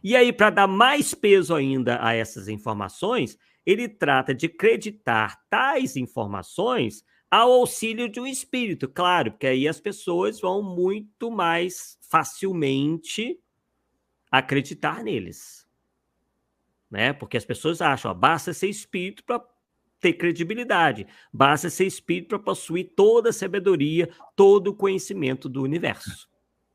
E aí, para dar mais peso ainda a essas informações, ele trata de acreditar tais informações ao auxílio de um espírito, claro, porque aí as pessoas vão muito mais facilmente acreditar neles. Né? Porque as pessoas acham, ó, basta ser espírito para ter credibilidade, basta ser espírito para possuir toda a sabedoria, todo o conhecimento do universo.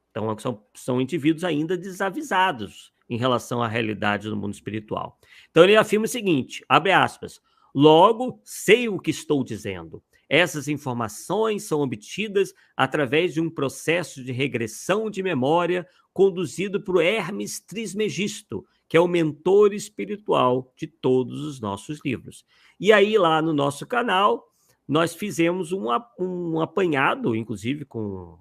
Então, são indivíduos ainda desavisados em relação à realidade do mundo espiritual. Então, ele afirma o seguinte, abre aspas, logo, sei o que estou dizendo. Essas informações são obtidas através de um processo de regressão de memória conduzido por Hermes Trismegisto, que é o mentor espiritual de todos os nossos livros. E aí, lá no nosso canal, nós fizemos um apanhado, inclusive com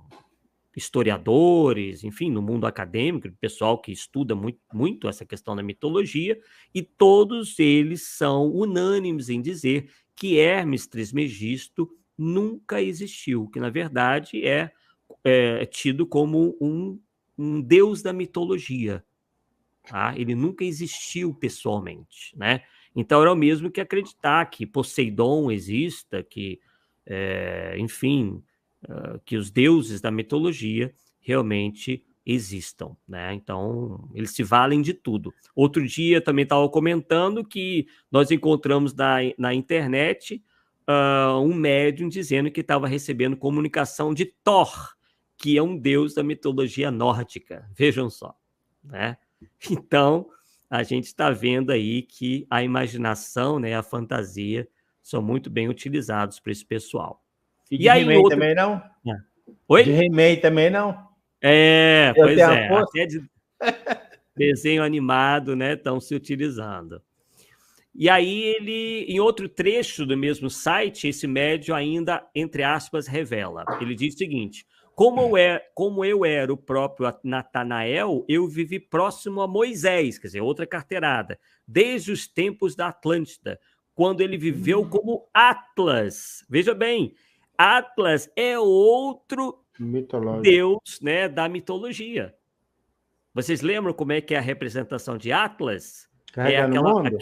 historiadores, enfim, no mundo acadêmico, pessoal que estuda muito essa questão da mitologia, e todos eles são unânimes em dizer que Hermes Trismegisto nunca existiu, que na verdade é tido como um deus da mitologia. Tá? Ele nunca existiu pessoalmente, né? Então era o mesmo que acreditar que Poseidon exista, que, enfim, que os deuses da mitologia realmente existam, né? Então, eles se valem de tudo. Outro dia também estava comentando que nós encontramos na internet um médium dizendo que estava recebendo comunicação de Thor, que é um deus da mitologia nórdica. Vejam só, né? Então, a gente está vendo aí que a imaginação, né, a fantasia são muito bem utilizados por esse pessoal. E de He-Man também não? Oi? De He-Man também não? Pois é. Até de desenho animado, né, estão se utilizando. E aí em outro trecho do mesmo site, esse médium ainda, entre aspas, revela. Ele diz o seguinte, como eu era o próprio Natanael, eu vivi próximo a Moisés, quer dizer, outra carteirada, desde os tempos da Atlântida, quando ele viveu como Atlas. Veja bem, Atlas é outro deus, né, da mitologia. Vocês lembram como é que é a representação de Atlas? Carregando o mundo?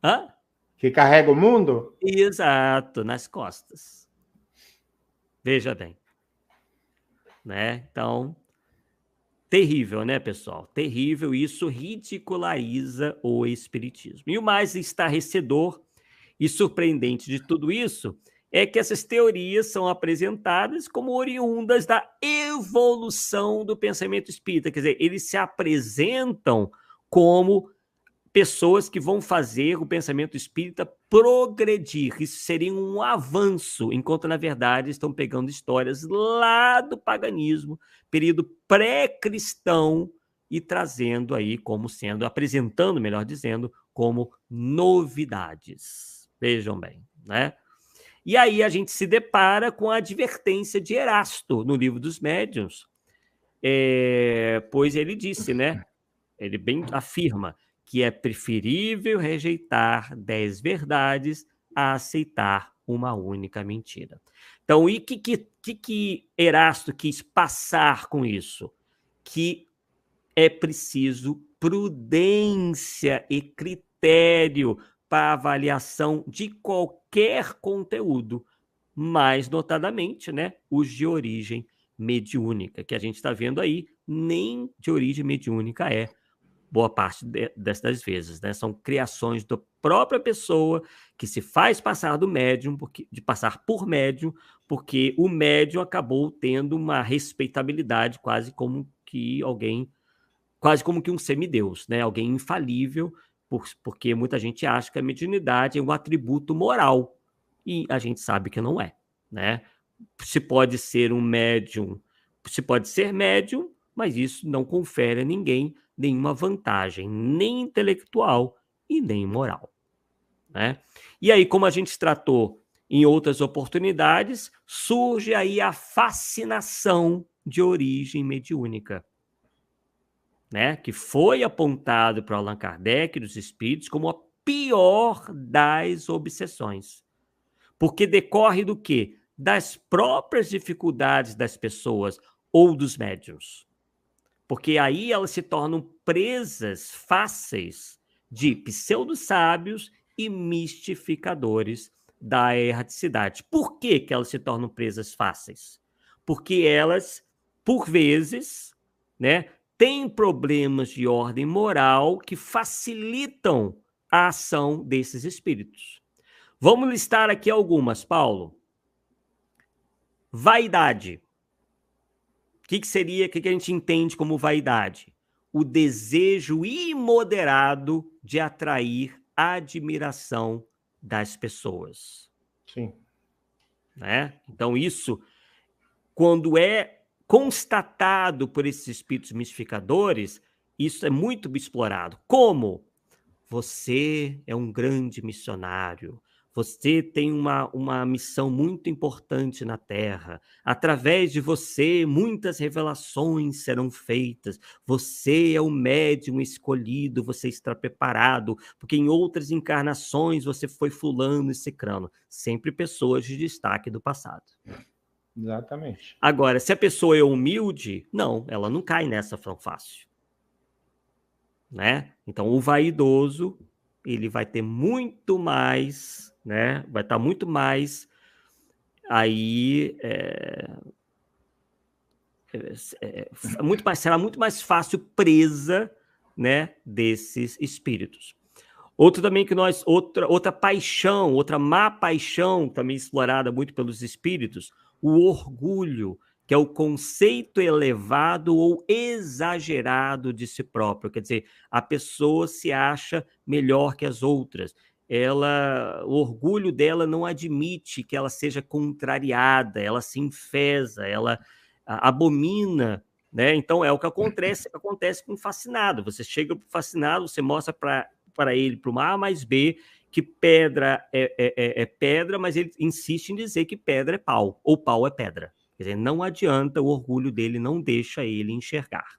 Hã? Que carrega o mundo? Exato, nas costas. Veja bem. Né? Então, terrível, né, pessoal? Terrível. Isso ridiculariza o espiritismo. E o mais estarrecedor e surpreendente de tudo isso é que essas teorias são apresentadas como oriundas da evolução do pensamento espírita. Quer dizer, eles se apresentam como pessoas que vão fazer o pensamento espírita progredir. Isso seria um avanço, enquanto, na verdade, estão pegando histórias lá do paganismo, período pré-cristão, e trazendo aí como sendo, apresentando, melhor dizendo, como novidades. Vejam bem, né? E aí a gente se depara com a advertência de Erasto no Livro dos Médiuns, pois ele disse, né? Ele bem afirma que é preferível rejeitar 10 verdades a aceitar uma única mentira. Então, e o que Erasto quis passar com isso? Que é preciso prudência e critério para avaliação de qualquer conteúdo, mais notadamente, né, os de origem mediúnica, que a gente está vendo aí, nem de origem mediúnica é boa parte dessas vezes, né? São criações da própria pessoa que se faz passar do médium, de passar por médium, porque o médium acabou tendo uma respeitabilidade quase como que um semideus, né? Alguém infalível, porque muita gente acha que a mediunidade é um atributo moral, e a gente sabe que não é, né? Se pode ser médium, mas isso não confere a ninguém nenhuma vantagem, nem intelectual e nem moral, né? E aí, como a gente tratou em outras oportunidades, surge aí a fascinação de origem mediúnica, né? Que foi apontado para Allan Kardec e dos espíritos como a pior das obsessões. Porque decorre do quê? Das próprias dificuldades das pessoas ou dos médiuns. Porque aí elas se tornam presas fáceis de pseudo-sábios e mistificadores da erraticidade. Por que elas se tornam presas fáceis? Porque elas, por vezes, né, têm problemas de ordem moral que facilitam a ação desses espíritos. Vamos listar aqui algumas, Paulo. Vaidade. O que seria, o que a gente entende como vaidade? O desejo imoderado de atrair a admiração das pessoas. Sim. Né? Então, isso, quando é constatado por esses espíritos mistificadores, isso é muito explorado. Como? Você é um grande missionário. Você tem uma missão muito importante na Terra. Através de você, muitas revelações serão feitas. Você é o médium escolhido, você está preparado, porque em outras encarnações você foi fulano e cicrano. Sempre pessoas de destaque do passado. Exatamente. Agora, se a pessoa é humilde, não, ela não cai nessa tão fácil. Né? Então, o vaidoso, ele vai ter muito mais, né? Vai estar muito mais aí, será muito mais fácil presa, né, desses espíritos. Outro também que outra paixão, outra má paixão também explorada muito pelos espíritos, o orgulho, que é o conceito elevado ou exagerado de si próprio. Quer dizer, a pessoa se acha melhor que as outras. O orgulho dela não admite que ela seja contrariada, ela se enfesa, ela abomina, né? Então é o que acontece com o fascinado. Você chega para o fascinado, você mostra para ele, para uma A mais B, que pedra é pedra, mas ele insiste em dizer que pedra é pau, ou pau é pedra. Quer dizer, não adianta, o orgulho dele não deixa ele enxergar.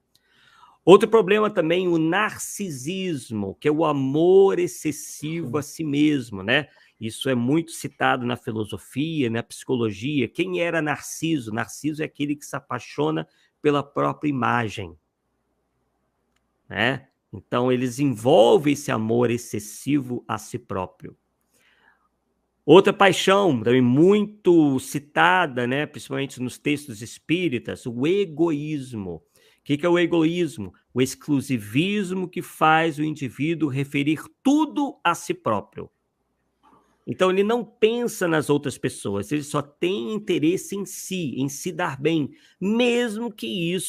Outro problema também, o narcisismo, que é o amor excessivo a si mesmo, né? Isso é muito citado na filosofia, na psicologia. Quem era Narciso? Narciso é aquele que se apaixona pela própria imagem, né? Então, eles envolvem esse amor excessivo a si próprio. Outra paixão, também muito citada, né, principalmente nos textos espíritas, o egoísmo. O que é o egoísmo? O exclusivismo que faz o indivíduo referir tudo a si próprio. Então, ele não pensa nas outras pessoas, ele só tem interesse em se dar bem, mesmo que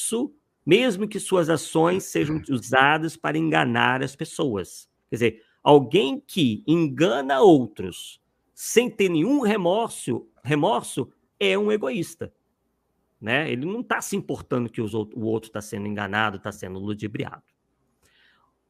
suas ações sejam usadas para enganar as pessoas. Quer dizer, alguém que engana outros sem ter nenhum remorso é um egoísta. Né? Ele não está se importando que o outro está sendo enganado, está sendo ludibriado.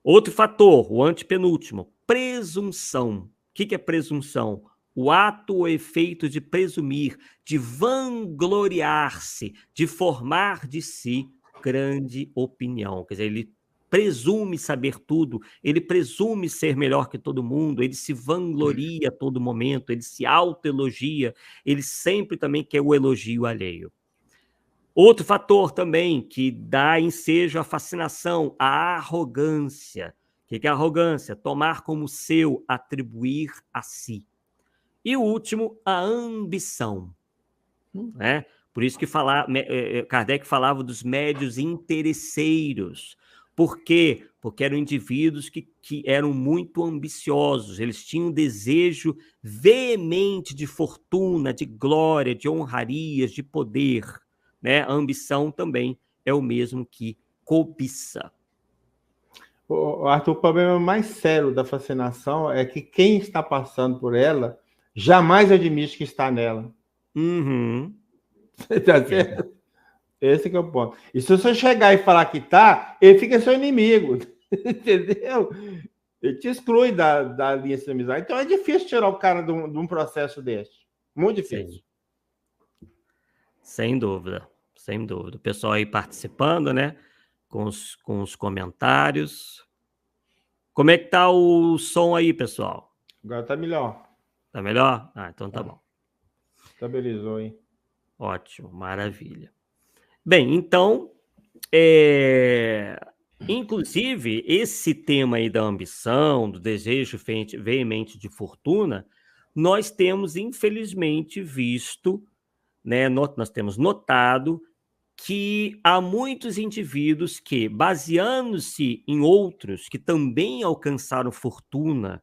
Outro fator, o antepenúltimo, presunção. O que é presunção? O ato ou efeito de presumir, de vangloriar-se, de formar de si grande opinião. Quer dizer, ele presume saber tudo, ele presume ser melhor que todo mundo, ele se vangloria a todo momento, ele se autoelogia, ele sempre também quer o elogio alheio. Outro fator também que dá ensejo à fascinação, a arrogância. O que é arrogância? Tomar como seu, atribuir a si. E o último, a ambição. Né? Por isso que Kardec falava dos médios interesseiros. Por quê? Porque eram indivíduos que eram muito ambiciosos, eles tinham um desejo veemente de fortuna, de glória, de honrarias, de poder. Né? A ambição também é o mesmo que cobiça. Arthur, o problema mais sério da fascinação é que quem está passando por ela jamais admite que está nela. Uhum. Tá certo? Esse que é o ponto. E se você chegar e falar que tá, ele fica seu inimigo. Entendeu? Ele te exclui da linha de amizade. Então é difícil tirar o cara de um processo desse. Muito difícil. Sim. Sem dúvida, sem dúvida. O pessoal aí participando, né? Com os comentários. Como é que tá o som aí, pessoal? Agora tá melhor. Tá melhor? Ah, então tá bom. Estabilizou, hein? Ótimo, maravilha. Bem, então, inclusive, esse tema aí da ambição, do desejo veemente de fortuna, nós temos, infelizmente, visto, né, nós temos notado que há muitos indivíduos que, baseando-se em outros que também alcançaram fortuna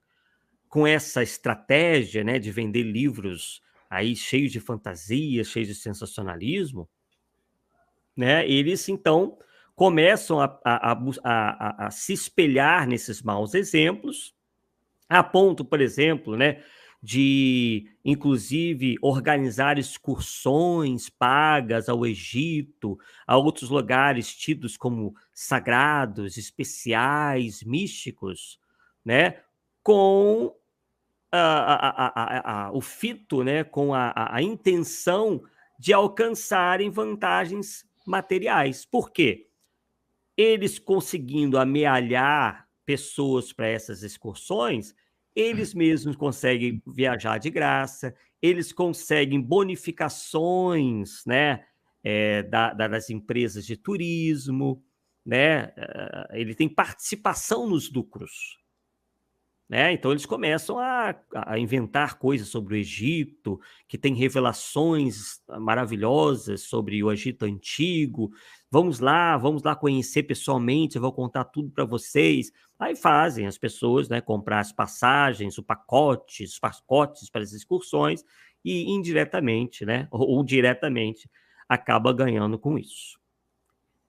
com essa estratégia, né, de vender livros aí cheios de fantasia, cheios de sensacionalismo, né, eles então começam a se espelhar nesses maus exemplos, a ponto, por exemplo, né, de, inclusive, organizar excursões pagas ao Egito, a outros lugares tidos como sagrados, especiais, místicos, né, com o fito, né, com a intenção de alcançarem vantagens materiais. Por quê? Eles conseguindo amealhar pessoas para essas excursões, eles mesmos conseguem viajar de graça, eles conseguem bonificações, né, das empresas de turismo, né, ele tem participação nos lucros. Né? Então, eles começam a inventar coisas sobre o Egito, que tem revelações maravilhosas sobre o Egito antigo. Vamos lá conhecer pessoalmente, eu vou contar tudo para vocês. Aí fazem as pessoas, né, comprar as passagens, os pacotes para as excursões e indiretamente, né, ou diretamente, acaba ganhando com isso.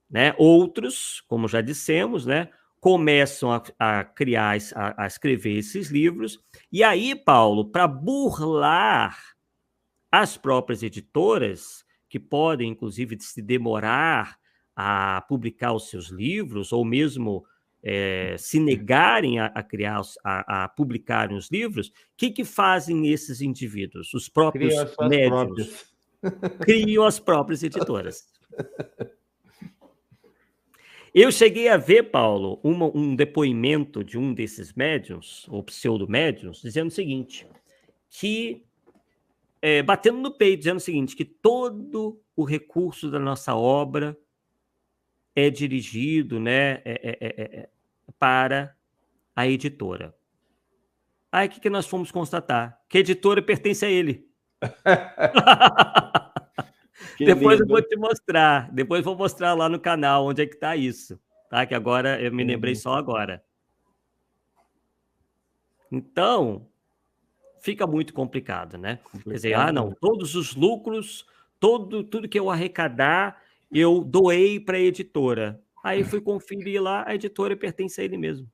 Né? Outros, como já dissemos, né, começam a criar, a escrever esses livros, e aí, Paulo, para burlar as próprias editoras, que podem, inclusive, se demorar a publicar os seus livros, ou mesmo se negarem a criar, a publicarem os livros, o que fazem esses indivíduos? Os próprios médiuns criam as próprias editoras. Eu cheguei a ver, Paulo, um depoimento de um desses médiuns, ou pseudo-médiuns, dizendo o seguinte, que, batendo no peito, dizendo o seguinte, que todo o recurso da nossa obra é dirigido, né, para a editora. Aí o que nós fomos constatar? Que a editora pertence a ele. Depois lindo. eu vou te mostrar. Depois vou mostrar lá no canal onde é que está isso. Tá? Que agora eu me lembrei só agora. Então, fica muito complicado, né? Quer dizer, não, todos os lucros, tudo que eu arrecadar, eu doei para a editora. Aí fui conferir lá, a editora pertence a ele mesmo.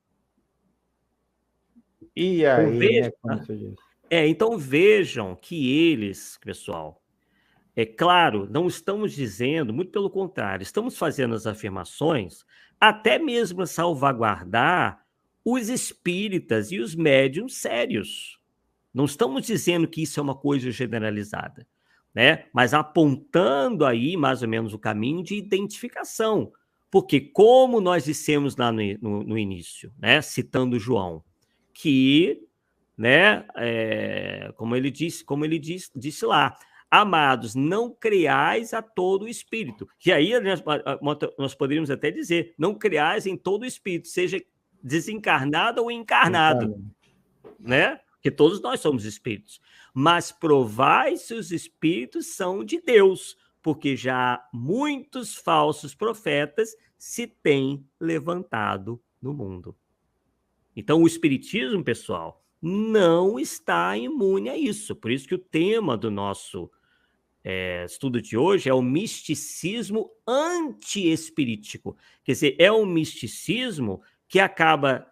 E aí, né, como você disse. Então vejam que eles, pessoal, é claro, não estamos dizendo, muito pelo contrário, estamos fazendo as afirmações até mesmo salvaguardar os espíritas e os médiuns sérios. Não estamos dizendo que isso é uma coisa generalizada, né? Mas apontando aí mais ou menos o caminho de identificação. Porque, como nós dissemos lá no início, né? Citando João, que, né? Como ele disse lá, amados, não creais a todo o espírito. E aí nós poderíamos até dizer, não creais em todo o espírito, seja desencarnado ou encarnado, né? Porque todos nós somos espíritos. Mas provai se os espíritos são de Deus, porque já muitos falsos profetas se têm levantado no mundo. Então, o espiritismo, pessoal, não está imune a isso. Por isso que o tema do nosso estudo de hoje é o misticismo anti-espirítico. Quer dizer, é um misticismo que acaba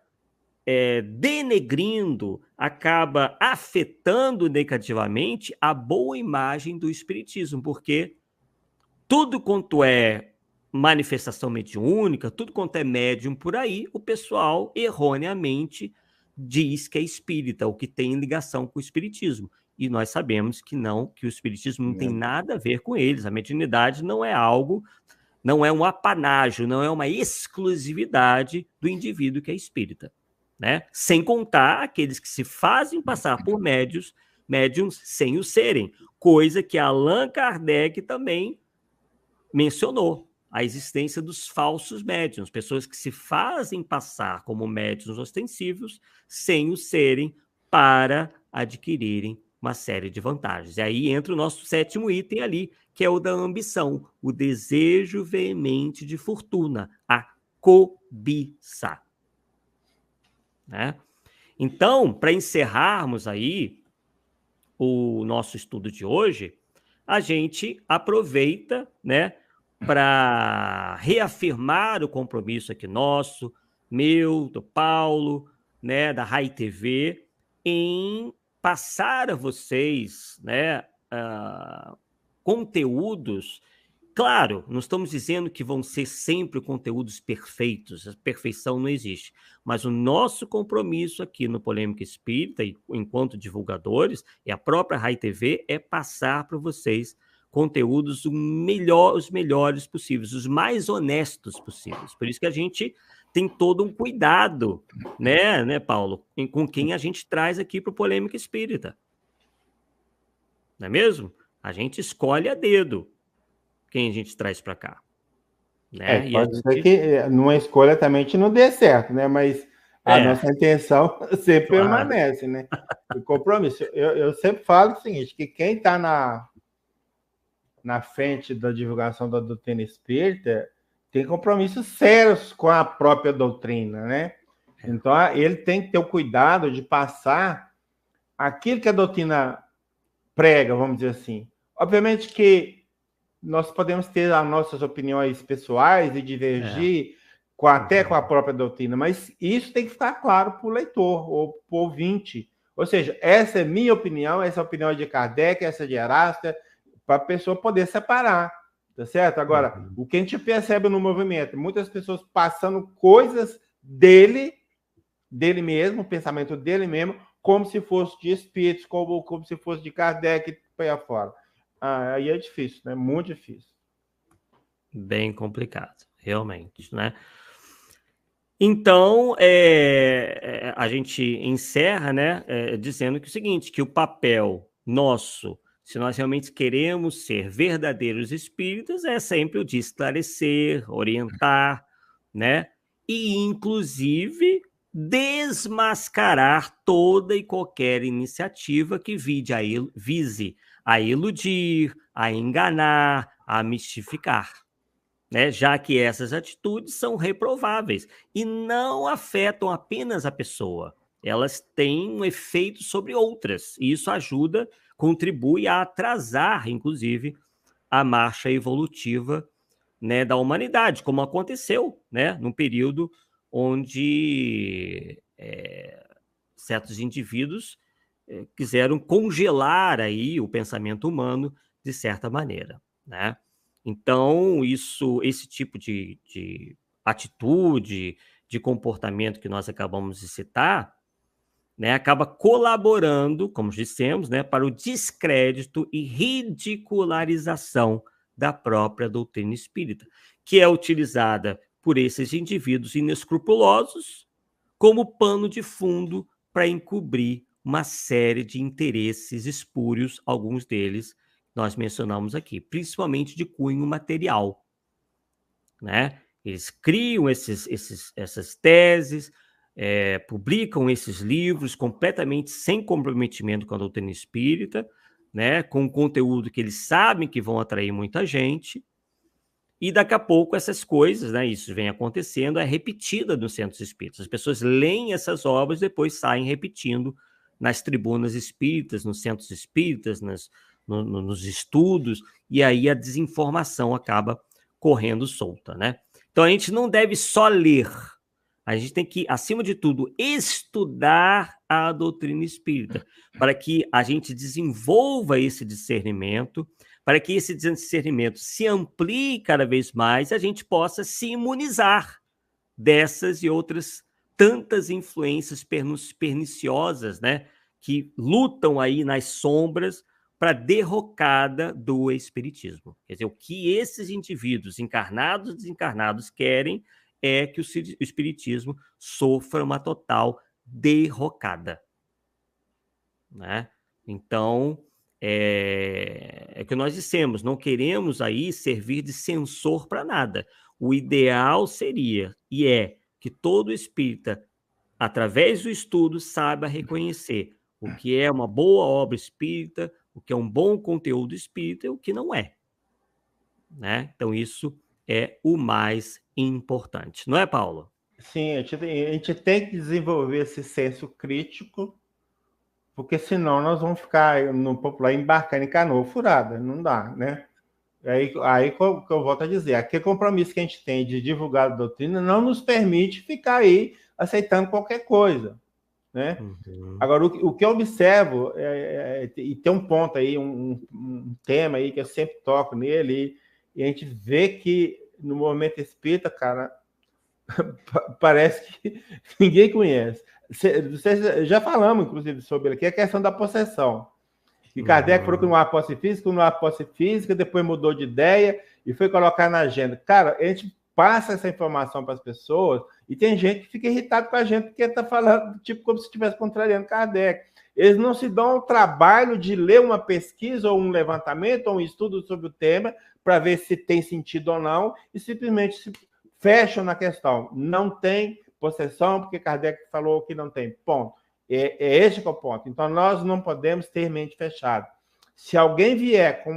denegrindo, acaba afetando negativamente a boa imagem do espiritismo, porque tudo quanto é manifestação mediúnica, tudo quanto é médium por aí, o pessoal erroneamente diz que é espírita, ou que tem ligação com o espiritismo. E nós sabemos que não, que o espiritismo não tem nada a ver com eles. A mediunidade não é algo, não é um apanágio, não é uma exclusividade do indivíduo que é espírita, né? Sem contar aqueles que se fazem passar por médiums sem o serem, coisa que Allan Kardec também mencionou, a existência dos falsos médiuns, pessoas que se fazem passar como médiuns ostensivos sem o serem para adquirirem uma série de vantagens. E aí entra o nosso 7º item ali, que é o da ambição, o desejo veemente de fortuna, a cobiça. Né? Então, para encerrarmos aí o nosso estudo de hoje, a gente aproveita, né, para reafirmar o compromisso aqui nosso, meu, do Paulo, né, da Rai TV, em passar a vocês, né, conteúdos. Claro, não estamos dizendo que vão ser sempre conteúdos perfeitos, a perfeição não existe, mas o nosso compromisso aqui no Polêmica Espírita, enquanto divulgadores, e a própria Rai TV, é passar para vocês conteúdos os melhores possíveis, os mais honestos possíveis. Por isso que a gente tem todo um cuidado, né, Paulo, com quem a gente traz aqui para o Polêmica Espírita. Não é mesmo? A gente escolhe a dedo quem a gente traz para cá. Né? Pode ser que numa escolha também a gente não dê certo, né? Mas a nossa intenção sempre permanece, né? O compromisso. Eu sempre falo o seguinte, que quem está na frente da divulgação da doutrina espírita tem compromissos sérios com a própria doutrina, né? Então, ele tem que ter o cuidado de passar aquilo que a doutrina prega, vamos dizer assim. Obviamente que nós podemos ter as nossas opiniões pessoais e divergir até com a própria doutrina, mas isso tem que ficar claro para o leitor ou para o ouvinte. Ou seja, essa é minha opinião, essa é a opinião de Kardec, essa é de Erasta, para a pessoa poder separar, tá certo? Agora, o que a gente percebe no movimento, muitas pessoas passando coisas dele mesmo, o pensamento dele mesmo, como se fosse de espíritos, como se fosse de Kardec, para aí fora. Aí é difícil, né? Muito difícil. Bem complicado, realmente, né? Então, a gente encerra, né, dizendo que o seguinte, que o papel nosso, se nós realmente queremos ser verdadeiros espíritas, é sempre o de esclarecer, orientar, né? e, inclusive, desmascarar toda e qualquer iniciativa que vise a iludir, a enganar, a mistificar, né? Já que essas atitudes são reprováveis e não afetam apenas a pessoa, elas têm um efeito sobre outras, e isso ajuda, contribui a atrasar, inclusive, a marcha evolutiva, né, da humanidade, como aconteceu, né, num período onde certos indivíduos quiseram congelar aí o pensamento humano de certa maneira, né? Então, esse tipo de atitude, de comportamento que nós acabamos de citar, né, acaba colaborando, como dissemos, né, para o descrédito e ridicularização da própria doutrina espírita, que é utilizada por esses indivíduos inescrupulosos como pano de fundo para encobrir uma série de interesses espúrios, alguns deles nós mencionamos aqui, principalmente de cunho material, né? Eles criam essas teses, publicam esses livros completamente sem comprometimento com a doutrina espírita, né? Com conteúdo que eles sabem que vão atrair muita gente, e daqui a pouco essas coisas, né, isso vem acontecendo, é repetida nos centros espíritas. As pessoas leem essas obras e depois saem repetindo nas tribunas espíritas, nos centros espíritas, nos estudos, e aí a desinformação acaba correndo solta, né? Então a gente não deve só ler, a gente tem que, acima de tudo, estudar a doutrina espírita, para que a gente desenvolva esse discernimento, para que esse discernimento se amplie cada vez mais e a gente possa se imunizar dessas e outras tantas influências perniciosas, né, que lutam aí nas sombras para a derrocada do espiritismo. Quer dizer, o que esses indivíduos, encarnados e desencarnados, querem é que o espiritismo sofra uma total derrocada, né? Então, é o que nós dissemos, não queremos aí servir de censor para nada. O ideal seria, e é, que todo espírita, através do estudo, saiba reconhecer o que é uma boa obra espírita, o que é um bom conteúdo espírita e o que não é, né? Então, isso é o mais importante. Não é, Paulo? Sim, a gente tem que desenvolver esse senso crítico, porque senão nós vamos ficar no popular embarcando em canoa furada, não dá, né? Aí que eu volto a dizer, aquele compromisso que a gente tem de divulgar a doutrina não nos permite ficar aí aceitando qualquer coisa, né? Uhum. Agora, o que eu observo, e tem um ponto aí, um tema aí que eu sempre toco nele, e a gente vê que no movimento espírita, cara, parece que ninguém conhece. Já falamos, inclusive, sobre aqui a questão da possessão. E Kardec falou que não há posse física, não há posse física, depois mudou de ideia e foi colocar na agenda. Cara, a gente passa essa informação para as pessoas e tem gente que fica irritado com a gente porque está falando, tipo, como se estivesse contrariando Kardec. Eles não se dão o trabalho de ler uma pesquisa ou um levantamento ou um estudo sobre o tema para ver se tem sentido ou não e simplesmente se fecham na questão. Não tem possessão porque Kardec falou que não tem. Ponto. É esse que é o ponto. Então, nós não podemos ter mente fechada. Se alguém vier com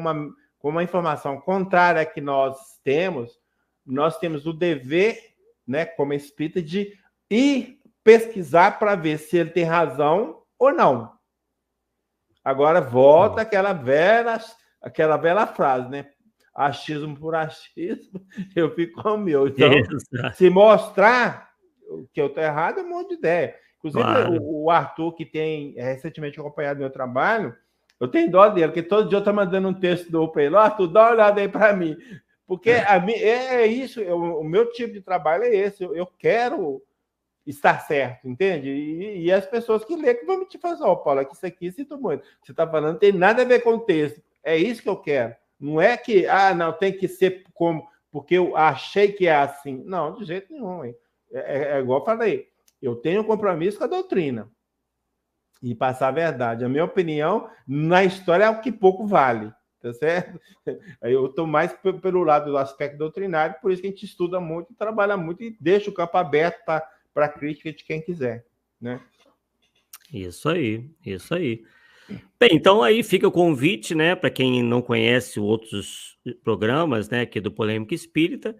uma informação contrária que nós temos o dever, né, como espírita, de ir pesquisar para ver se ele tem razão ou não. Agora, volta aquela velha frase, né? Achismo por achismo, eu fico com o meu. Então, se mostrar que eu estou errado, é um monte de ideia. Inclusive, claro. O Arthur, que tem recentemente acompanhado meu trabalho, eu tenho dó dele, porque todo dia eu estou mandando um texto do para ele. Arthur, dá uma olhada aí para mim. Porque isso, o meu tipo de trabalho é esse. Eu quero estar certo, entende? E as pessoas que lêem que vão me te fazer, Paulo, que isso aqui, sinto muito. Você está falando, não tem nada a ver com o texto. É isso que eu quero. Não é que, não, tem que ser como, porque eu achei que é assim. Não, de jeito nenhum. Hein? É igual eu falei. Eu tenho um compromisso com a doutrina e passar a verdade. A minha opinião na história é o que pouco vale, tá certo? Aí eu estou mais pelo lado do aspecto doutrinário, por isso que a gente estuda muito, trabalha muito e deixa o campo aberto para a crítica de quem quiser, né? Isso aí, isso aí. Bem, então aí fica o convite, né, para quem não conhece outros programas, né, aqui do Polêmica Espírita.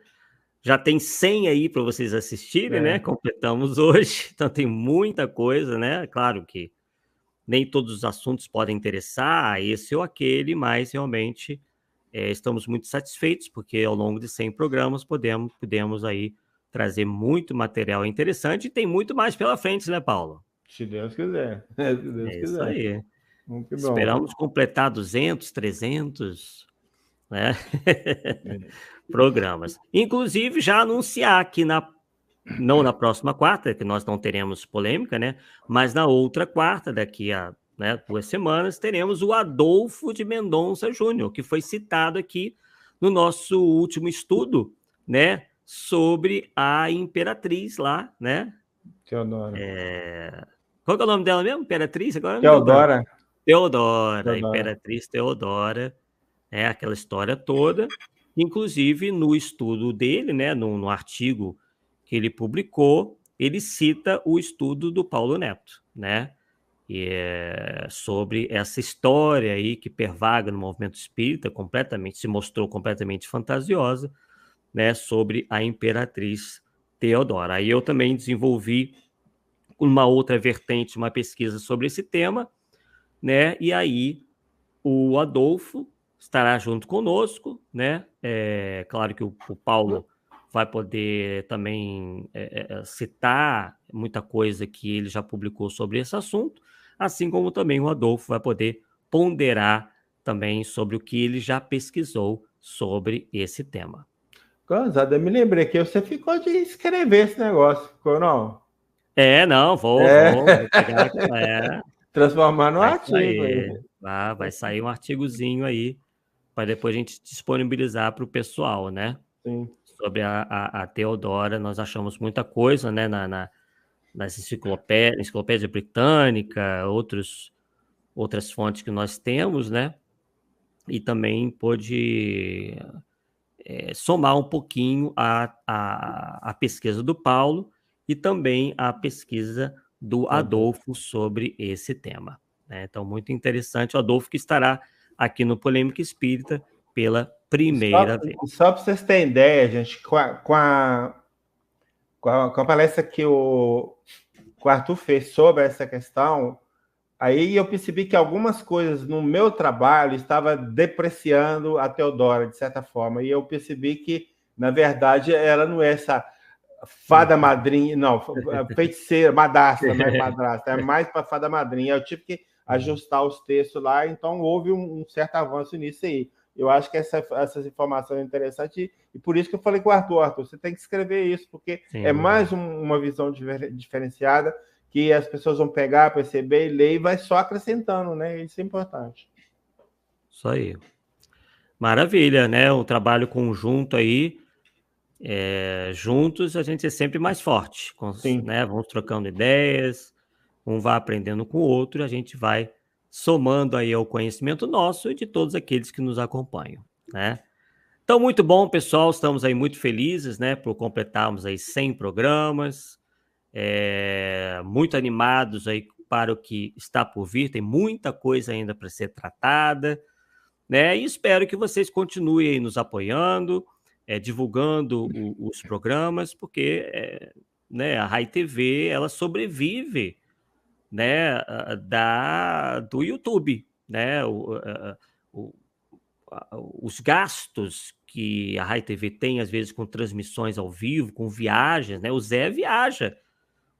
Já tem 100 aí para vocês assistirem, né? Completamos hoje, então tem muita coisa, né? Claro que nem todos os assuntos podem interessar a esse ou aquele, mas realmente estamos muito satisfeitos, porque ao longo de 100 programas podemos aí trazer muito material interessante e tem muito mais pela frente, né, Paulo? Se Deus quiser. Se Deus É isso quiser. aí. Muito bom. Esperamos completar 200, 300, né? Programas. Inclusive, já anunciar que não na próxima quarta, que nós não teremos polêmica, né? Mas na outra quarta, daqui a 2 semanas, teremos o Adolfo de Mendonça Júnior, que foi citado aqui no nosso último estudo, né? Sobre a imperatriz lá, né? Teodora. Qual que é o nome dela mesmo? Imperatriz? Agora não deu Teodora. Teodora, Imperatriz Teodora, aquela história toda. Inclusive, no estudo dele, né, no artigo que ele publicou, ele cita o estudo do Paulo Neto, né? E sobre essa história aí que pervaga no movimento espírita, se mostrou completamente fantasiosa, né, sobre a Imperatriz Teodora. Aí eu também desenvolvi uma outra vertente, uma pesquisa sobre esse tema, né? E aí o Adolfo estará junto conosco, né? Claro que o Paulo vai poder também citar muita coisa que ele já publicou sobre esse assunto, assim como também o Adolfo vai poder ponderar também sobre o que ele já pesquisou sobre esse tema. Gonzada, eu me lembrei que você ficou de escrever esse negócio, ficou não? Não, vou pegar, transformar no vai artigo. sair, vai sair um artigozinho aí, para depois a gente disponibilizar para o pessoal, né? Sim. Sobre a Teodora, nós achamos muita coisa, né? Nas enciclopédia britânica, outras fontes que nós temos, né? E também pôde somar um pouquinho a pesquisa do Paulo e também a pesquisa do Adolfo sobre esse tema, né? Então, muito interessante. O Adolfo que estará aqui no Polêmica Espírita pela primeira vez. Só para vocês terem ideia, gente, com a palestra que o Arthur fez sobre essa questão, aí eu percebi que algumas coisas no meu trabalho estava depreciando a Teodora, de certa forma, e eu percebi que, na verdade, ela não é essa fada madrinha, não, feiticeira, madrasta, não é madrasta, é mais para fada madrinha. Eu tive que ajustar os textos lá, então houve um certo avanço nisso aí. Eu acho que essas informações são interessantes e por isso que eu falei com o Arthur, você tem que escrever isso, porque é mais uma visão diferenciada que as pessoas vão pegar, perceber e ler e vai só acrescentando, né? Isso é importante. Isso aí. Maravilha, né? Um trabalho conjunto aí. Juntos a gente é sempre mais forte, né? Vamos trocando ideias, um vai aprendendo com o outro, a gente vai somando aí ao conhecimento nosso e de todos aqueles que nos acompanham, né? Então, muito bom, pessoal, estamos aí muito felizes, né, por completarmos aí 100 programas, muito animados aí para o que está por vir, tem muita coisa ainda para ser tratada, né, e espero que vocês continuem aí nos apoiando, divulgando os programas, porque né, a Rai TV, ela sobrevive, né, do YouTube, né, os gastos que a Rai TV tem, às vezes, com transmissões ao vivo, com viagens, né, o Zé viaja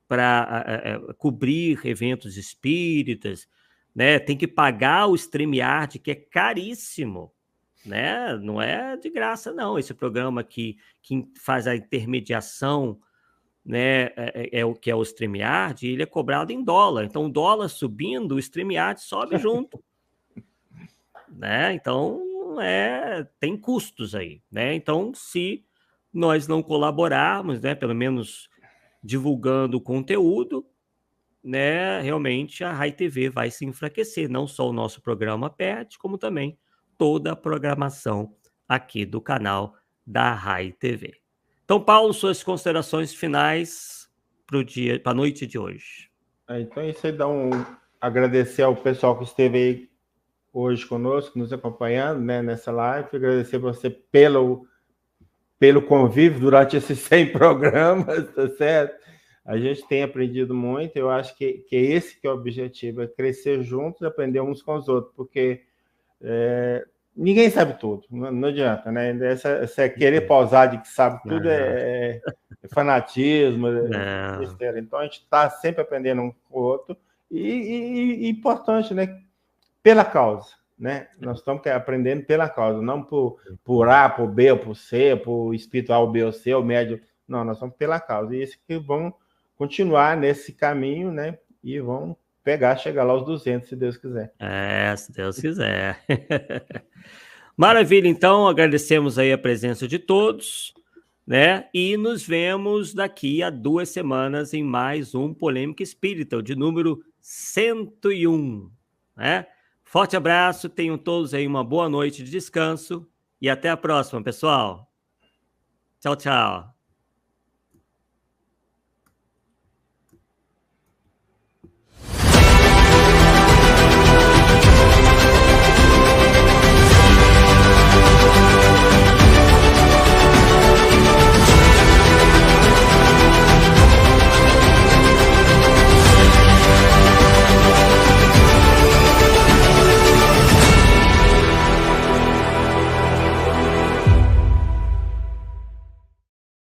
para cobrir eventos espíritas, né, tem que pagar o StreamYard, que é caríssimo, né, não é de graça, não, esse programa que faz a intermediação, né, o que é o StreamYard, ele é cobrado em dólar. Então, o dólar subindo, o StreamYard sobe junto, né? Então, tem custos aí, né? Então, se nós não colaborarmos, né, pelo menos divulgando o conteúdo, né, realmente a Rai TV vai se enfraquecer. Não só o nosso programa perde, como também toda a programação aqui do canal da Rai TV. Então, Paulo, suas considerações finais para a noite de hoje. Então, isso aí agradecer ao pessoal que esteve aí hoje conosco, nos acompanhando, né, nessa live, agradecer você pelo convívio durante esses 100 programas, tá certo? A gente tem aprendido muito, eu acho que esse que é o objetivo, é crescer juntos, aprender uns com os outros, porque ninguém sabe tudo, não adianta, né? Essa querer pausar de que sabe tudo é fanatismo, besteira. Então, a gente está sempre aprendendo um com o outro, e importante, né? Pela causa, né? Nós estamos aprendendo pela causa, não por A, por B, ou por C, por espiritual B ou C, ou médio. Não, nós estamos pela causa. E isso que vão continuar nesse caminho, né? E vão chegar lá aos 200, se Deus quiser. Se Deus quiser. Maravilha, então, agradecemos aí a presença de todos, né? E nos vemos daqui a 2 semanas em mais um Polêmica Espírita, de número 101, né? Forte abraço, tenham todos aí uma boa noite de descanso e até a próxima, pessoal. Tchau, tchau.